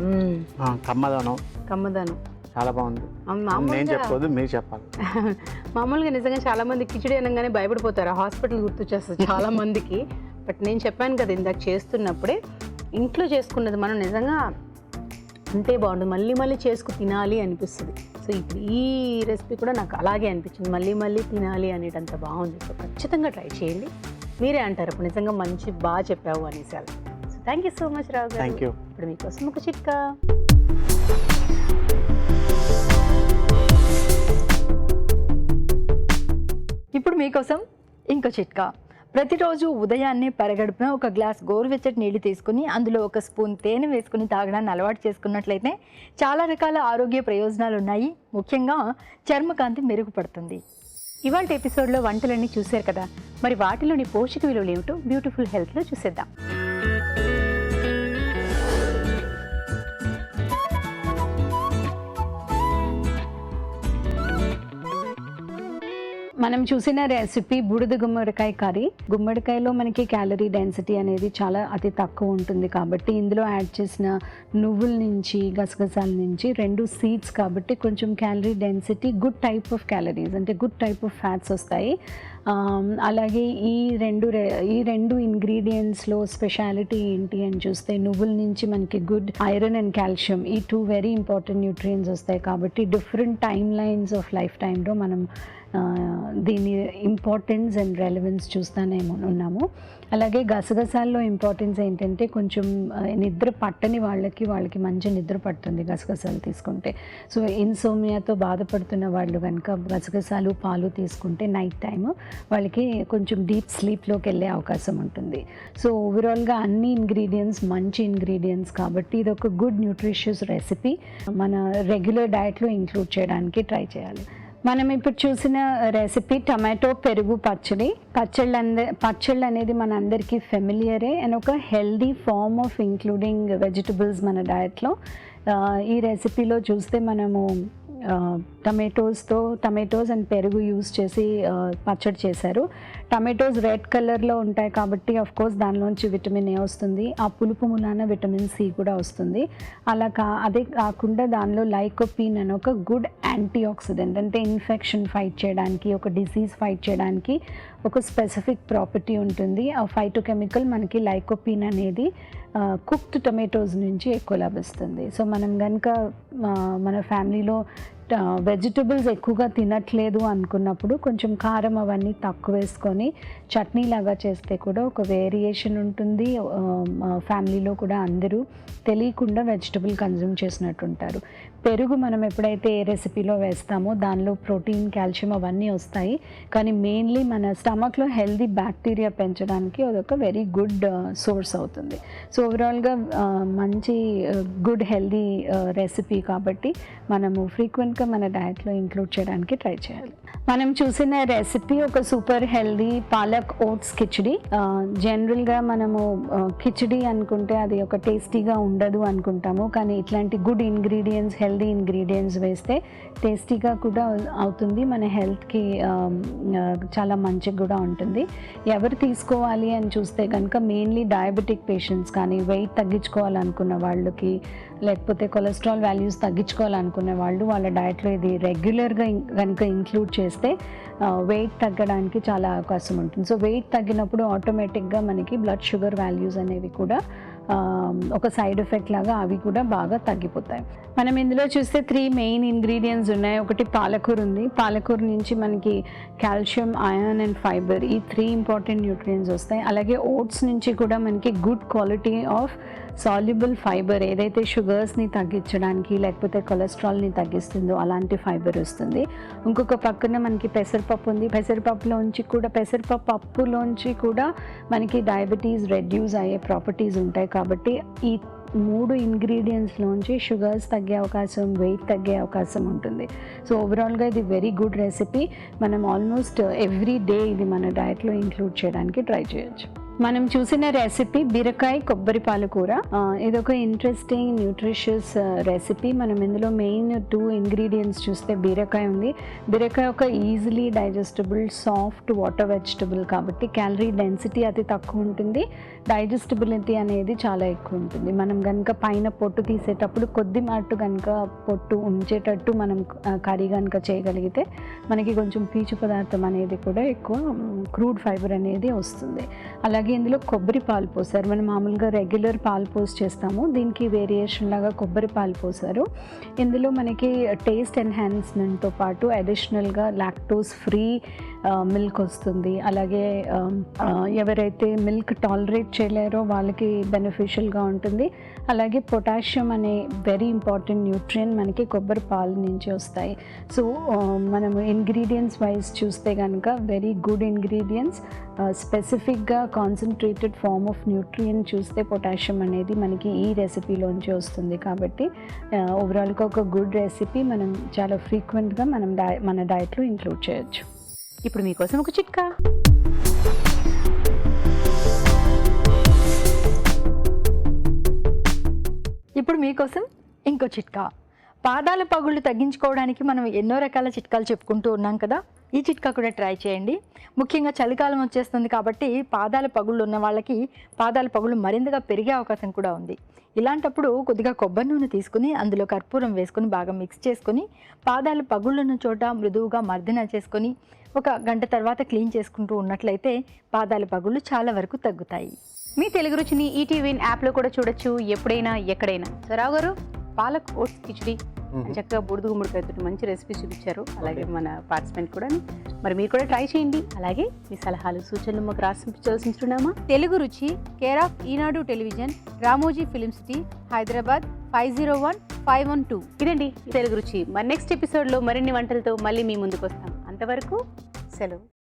కమ్మదనం చాలా బాగుంది. నేను చెప్పదు, మీరు చెప్పాలి. మామూలుగా నిజంగా చాలా మంది కిచిడి అనగానే భయపడిపోతారు, హాస్పిటల్ గుర్తొచ్చేస్తుంది చాలా మందికి. బట్ నేను చెప్పాను కదా ఇందాక చేస్తున్నప్పుడే, ఇంట్లో చేసుకున్నది మనం నిజంగా అంతే బాగుంటుంది, మళ్ళీ మళ్ళీ చేసుకు తినాలి అనిపిస్తుంది. సో ఇప్పుడు ఈ రెసిపీ కూడా నాకు అలాగే అనిపించింది, మళ్ళీ మళ్ళీ తినాలి అనేటంత బాగుంది. సో ఖచ్చితంగా ట్రై చేయండి, మీరే అంటారు ఇప్పుడు నిజంగా బాగా చెప్పావు అనేసి. So thank you so much Rao గారు. Thank you. ఇప్పుడు మీకోసం ఒక చిట్కా. ఇప్పుడు మీకోసం ఇంకో చిట్కా. ప్రతిరోజు ఉదయాన్నే పరగడుపున ఒక గ్లాస్ గోరువెచ్చటి నీళ్లు తీసుకుని అందులో ఒక స్పూన్ తేనె వేసుకుని తాగడాన్ని అలవాటు చేసుకున్నట్లయితే చాలా రకాల ఆరోగ్య ప్రయోజనాలు ఉన్నాయి. ముఖ్యంగా చర్మకాంతి మెరుగుపడుతుంది. ఇవాళ ఎపిసోడ్లో వంటలన్నీ చూశారు కదా, మరి వాటిలోని పోషక విలువలు ఏమిటో బ్యూటిఫుల్ హెల్త్లో చూసేద్దాం. మనం చూసిన రెసిపీ బూడిద గుమ్మడికాయ కర్రీ. గుమ్మడికాయలో మనకి క్యాలరీ డెన్సిటీ అనేది చాలా అతి తక్కువ ఉంటుంది కాబట్టి ఇందులో యాడ్ చేసిన నువ్వుల నుంచి, గసగసాల నుంచి 2 సీడ్స్ కాబట్టి కొంచెం calorie density, good type of calories అంటే గుడ్ టైప్ ఆఫ్ ఫ్యాట్స్ వస్తాయి. అలాగే ఈ రెండు ఇంగ్రీడియంట్స్లో స్పెషాలిటీ ఏంటి అని చూస్తే నువ్వుల నుంచి మనకి గుడ్ ఐరన్ అండ్ కాల్షియం, ఈ 2 వెరీ ఇంపార్టెంట్ న్యూట్రియంట్స్ వస్తాయి. కాబట్టి different time lines of life టైంలో మనం దీని ఇంపార్టెన్స్ అండ్ రెలవెన్స్ చూస్తానేమో ఉన్నాము. అలాగే గసగసాల్లో ఇంపార్టెన్స్ ఏంటంటే కొంచెం నిద్ర పట్టని వాళ్ళకి మంచి నిద్ర పడుతుంది గసగసాలు తీసుకుంటే. సో ఇన్సోమియాతో బాధపడుతున్న వాళ్ళు కనుక గసగసాలు పాలు తీసుకుంటే నైట్ టైం వాళ్ళకి కొంచెం డీప్ స్లీప్లోకి వెళ్ళే అవకాశం ఉంటుంది. సో ఓవరాల్గా అన్ని ఇంగ్రీడియంట్స్ మంచి ఇంగ్రీడియంట్స్ కాబట్టి ఇది ఒక గుడ్ న్యూట్రిషియస్ రెసిపీ. మన రెగ్యులర్ డైట్లో ఇంక్లూడ్ చేయడానికి ట్రై చేయాలి. మనం ఇప్పుడు చూసిన రెసిపీ టమాటో పెరుగు పచ్చడి. పచ్చళ్ళు అనేది మన అందరికీ ఫెమిలియరే అండ్ ఒక healthy form of including vegetables మన డయట్లో. ఈ రెసిపీలో చూస్తే మనము టమాటోస్ అండ్ పెరుగు యూస్ చేసి పచ్చడి చేశారు. టమాటోస్ రెడ్ కలర్లో ఉంటాయి కాబట్టి ఆఫ్ కోర్స్ దానిలోంచి విటమిన్ ఏ వస్తుంది. ఆ పులుపు మూలాన విటమిన్ సి కూడా వస్తుంది. అదే కాకుండా దానిలో లైకోపీన్ అని ఒక గుడ్ యాంటీ ఆక్సిడెంట్, అంటే ఇన్ఫెక్షన్ ఫైట్ చేయడానికి, ఒక డిసీజ్ ఫైట్ చేయడానికి ఒక స్పెసిఫిక్ ప్రాపర్టీ ఉంటుంది. ఆ ఫైటోకెమికల్ మనకి లైకోపీన్ అనేది కుక్డ్ టమాటోస్ నుంచి ఎక్కువ లభిస్తుంది. సో మనం కనుక మన ఫ్యామిలీలో వెజిటబుల్స్ ఎక్కువగా తినట్లేదు అనుకున్నప్పుడు కొంచెం కారం అవన్నీ తక్కువ వేసుకొని చట్నీ లాగా చేస్తే కూడా ఒక వేరియేషన్ ఉంటుంది. ఫ్యామిలీలో కూడా అందరూ తెలియకుండా వెజిటబుల్ కన్జ్యూమ్ చేసినట్టు ఉంటారు. పెరుగు మనం ఎప్పుడైతే ఏ రెసిపీలో వేస్తామో దానిలో ప్రోటీన్, కాల్షియం అవన్నీ వస్తాయి. కానీ మెయిన్లీ మన స్టమక్లో హెల్దీ బ్యాక్టీరియా పెంచడానికి అదొక వెరీ గుడ్ సోర్స్ అవుతుంది. సో ఓవరాల్గా మంచి గుడ్ హెల్దీ రెసిపీ కాబట్టి మనము ఫ్రీక్వెంట్గా మన డయట్లో ఇంక్లూడ్ చేయడానికి ట్రై చేయాలి. మనం చూసిన రెసిపీ ఒక super healthy palak oats khichdi. జనరల్గా మనము కిచిడి అనుకుంటే అది ఒక టేస్టీగా ఉండదు అనుకుంటాము, కానీ ఇట్లాంటి గుడ్ ఇంగ్రీడియంట్స్, హెల్దీ ఇంగ్రీడియంట్స్ వేస్తే టేస్టీగా కూడా అవుతుంది, మన హెల్త్కి చాలా మంచిగా కూడా ఉంటుంది. ఎవరు తీసుకోవాలి అని చూస్తే కనుక మెయిన్లీ డయాబెటిక్ పేషెంట్స్ కానీ, వెయిట్ తగ్గించుకోవాలనుకున్న వాళ్ళకి, లేకపోతే కొలెస్ట్రాల్ వాల్యూస్ తగ్గించుకోవాలనుకునే వాళ్ళు వాళ్ళ డయట్లో ఇది రెగ్యులర్గా కనుక ఇంక్లూడ్ చేస్తే వెయిట్ తగ్గడానికి చాలా అవకాశం ఉంటుంది. సో వెయిట్ తగ్గినప్పుడు ఆటోమేటిక్గా మనకి బ్లడ్ షుగర్ వాల్యూస్ అనేవి కూడా ఒక సైడ్ ఎఫెక్ట్ లాగా అవి కూడా బాగా తగ్గిపోతాయి. మనం ఇందులో చూస్తే 3 మెయిన్ ఇంగ్రీడియంట్స్ ఉన్నాయి. ఒకటి పాలకూర ఉంది. పాలకూర నుంచి మనకి కాల్షియం, ఐరన్ అండ్ ఫైబర్, ఈ 3 ఇంపార్టెంట్ న్యూట్రియంట్స్ వస్తాయి. అలాగే ఓట్స్ నుంచి కూడా మనకి good quality of soluble fibre, ఏదైతే షుగర్స్ని తగ్గించడానికి లేకపోతే కొలెస్ట్రాల్ని తగ్గిస్తుందో అలాంటి ఫైబర్ వస్తుంది. ఇంకొక పక్కన మనకి పెసరపప్పు ఉంది. పెసరపప్పులోంచి కూడా మనకి డయాబెటీస్ రెడ్యూస్ అయ్యే ప్రాపర్టీస్ ఉంటాయి. కాబట్టి ఈ 3 ఇంగ్రీడియంట్స్లోంచి షుగర్స్ తగ్గే అవకాశం, వెయిట్ తగ్గే అవకాశం ఉంటుంది. సో ఓవరాల్గా ఇది వెరీ గుడ్ రెసిపీ. మనం ఆల్మోస్ట్ ఎవ్రీ డే ఇది మన డయట్లో ఇంక్లూడ్ చేయడానికి ట్రై చేయొచ్చు. మనం చూసిన రెసిపీ బీరకాయ కొబ్బరి పాలకూర. ఇదొక ఇంట్రెస్టింగ్ న్యూట్రిషియస్ రెసిపీ. మనం ఇందులో మెయిన్ 2 ఇంగ్రీడియంట్స్ చూస్తే బీరకాయ ఉంది. బీరకాయ ఒక easily digestible soft water vegetable కాబట్టి క్యాలరీ డెన్సిటీ అతి తక్కువ ఉంటుంది, డైజెస్టబిలిటీ అనేది చాలా ఎక్కువ ఉంటుంది. మనం కనుక పైన పొట్టు తీసేటప్పుడు కొద్ది మాట కనుక పొట్టు ఉంచేటట్టు మనం కర్రీ కనుక చేయగలిగితే మనకి కొంచెం పీచు పదార్థం అనేది కూడా ఎక్కువ, క్రూడ్ ఫైబర్ అనేది వస్తుంది. అలాగే ఇందులో కొబ్బరి పాలు పోసారు. మనం మామూలుగా రెగ్యులర్ పాలు పోసి చేస్తాము, దీనికి వేరియేషన్ లాగా కొబ్బరి పాలు పోసారు. ఇందులో మనకి టేస్ట్ ఎన్హాన్స్మెంట్తో పాటు అడిషనల్గా లాక్టోస్ ఫ్రీ మిల్క్ వస్తుంది. అలాగే ఎవరైతే మిల్క్ టాలరేట్ చేయలేరో వాళ్ళకి బెనిఫిషియల్గా ఉంటుంది. అలాగే పొటాషియం అనే వెరీ ఇంపార్టెంట్ న్యూట్రియంట్ మనకి కొబ్బరి పాలు నుంచి వస్తాయి. సో మనము ఇంగ్రీడియంట్స్ వైజ్ చూస్తే కనుక వెరీ గుడ్ ఇంగ్రీడియంట్స్. స్పెసిఫిక్గా కాన్సన్ట్రేటెడ్ ఫార్మ్ ఆఫ్ న్యూట్రియంట్ చూస్తే పొటాషియం అనేది మనకి ఈ రెసిపీలోంచి వస్తుంది. కాబట్టి ఓవరాల్గా ఒక గుడ్ రెసిపీ మనం చాలా ఫ్రీక్వెంట్గా మన డయట్లో ఇంక్లూడ్ చేయొచ్చు. ఇప్పుడు మీకోసం ఒక చిట్కా. ఇప్పుడు మీకోసం ఇంకో చిట్కా. పాదాల పగుళ్ళు తగ్గించుకోవడానికి మనం ఎన్నో రకాల చిట్కాలు చెప్పుకుంటూ ఉన్నాం కదా, ఈ చిట్కా కూడా ట్రై చేయండి. ముఖ్యంగా చలికాలం వచ్చేస్తుంది కాబట్టి పాదాల పగుళ్ళు ఉన్న వాళ్ళకి పాదాల పగుళ్ళు మరింతగా పెరిగే అవకాశం కూడా ఉంది. ఇలాంటప్పుడు కొద్దిగా కొబ్బరి నూనె తీసుకుని అందులో కర్పూరం వేసుకొని బాగా మిక్స్ చేసుకొని పాదాల పగుళ్ళున్న చోట మృదువుగా మర్దన చేసుకొని 1 గంట తర్వాత క్లీన్ చేసుకుంటూ ఉన్నట్లయితే పాదాల పగుళ్ళు చాలా వరకు తగ్గుతాయి. మీ తెలుగు రుచిని ఈటీవీ యాప్లో కూడా చూడొచ్చు, ఎప్పుడైనా ఎక్కడైనా. సో రావు గారు, పాలక్ ఓట్స్ కిచిడి చక్కగా బూడిద గుమ్మడికాయతో మంచి రెసిపీ చూపించారు. అలాగే మన పార్టిసిపెంట్ కూడా. మరి మీరు కూడా ట్రై చేయండి. అలాగే మీ సలహాలు సూచనలు మాకు రాసించాల్సింటున్నామా? తెలుగు రుచి, care of Eenadu television, Ramoji film city, Hyderabad 501512. ఇదండి తెలుగు రుచి. మరి నెక్స్ట్ ఎపిసోడ్లో మరిన్ని వంటలతో మళ్ళీ మీ ముందుకు వస్తాం. అంతవరకు సెలవు.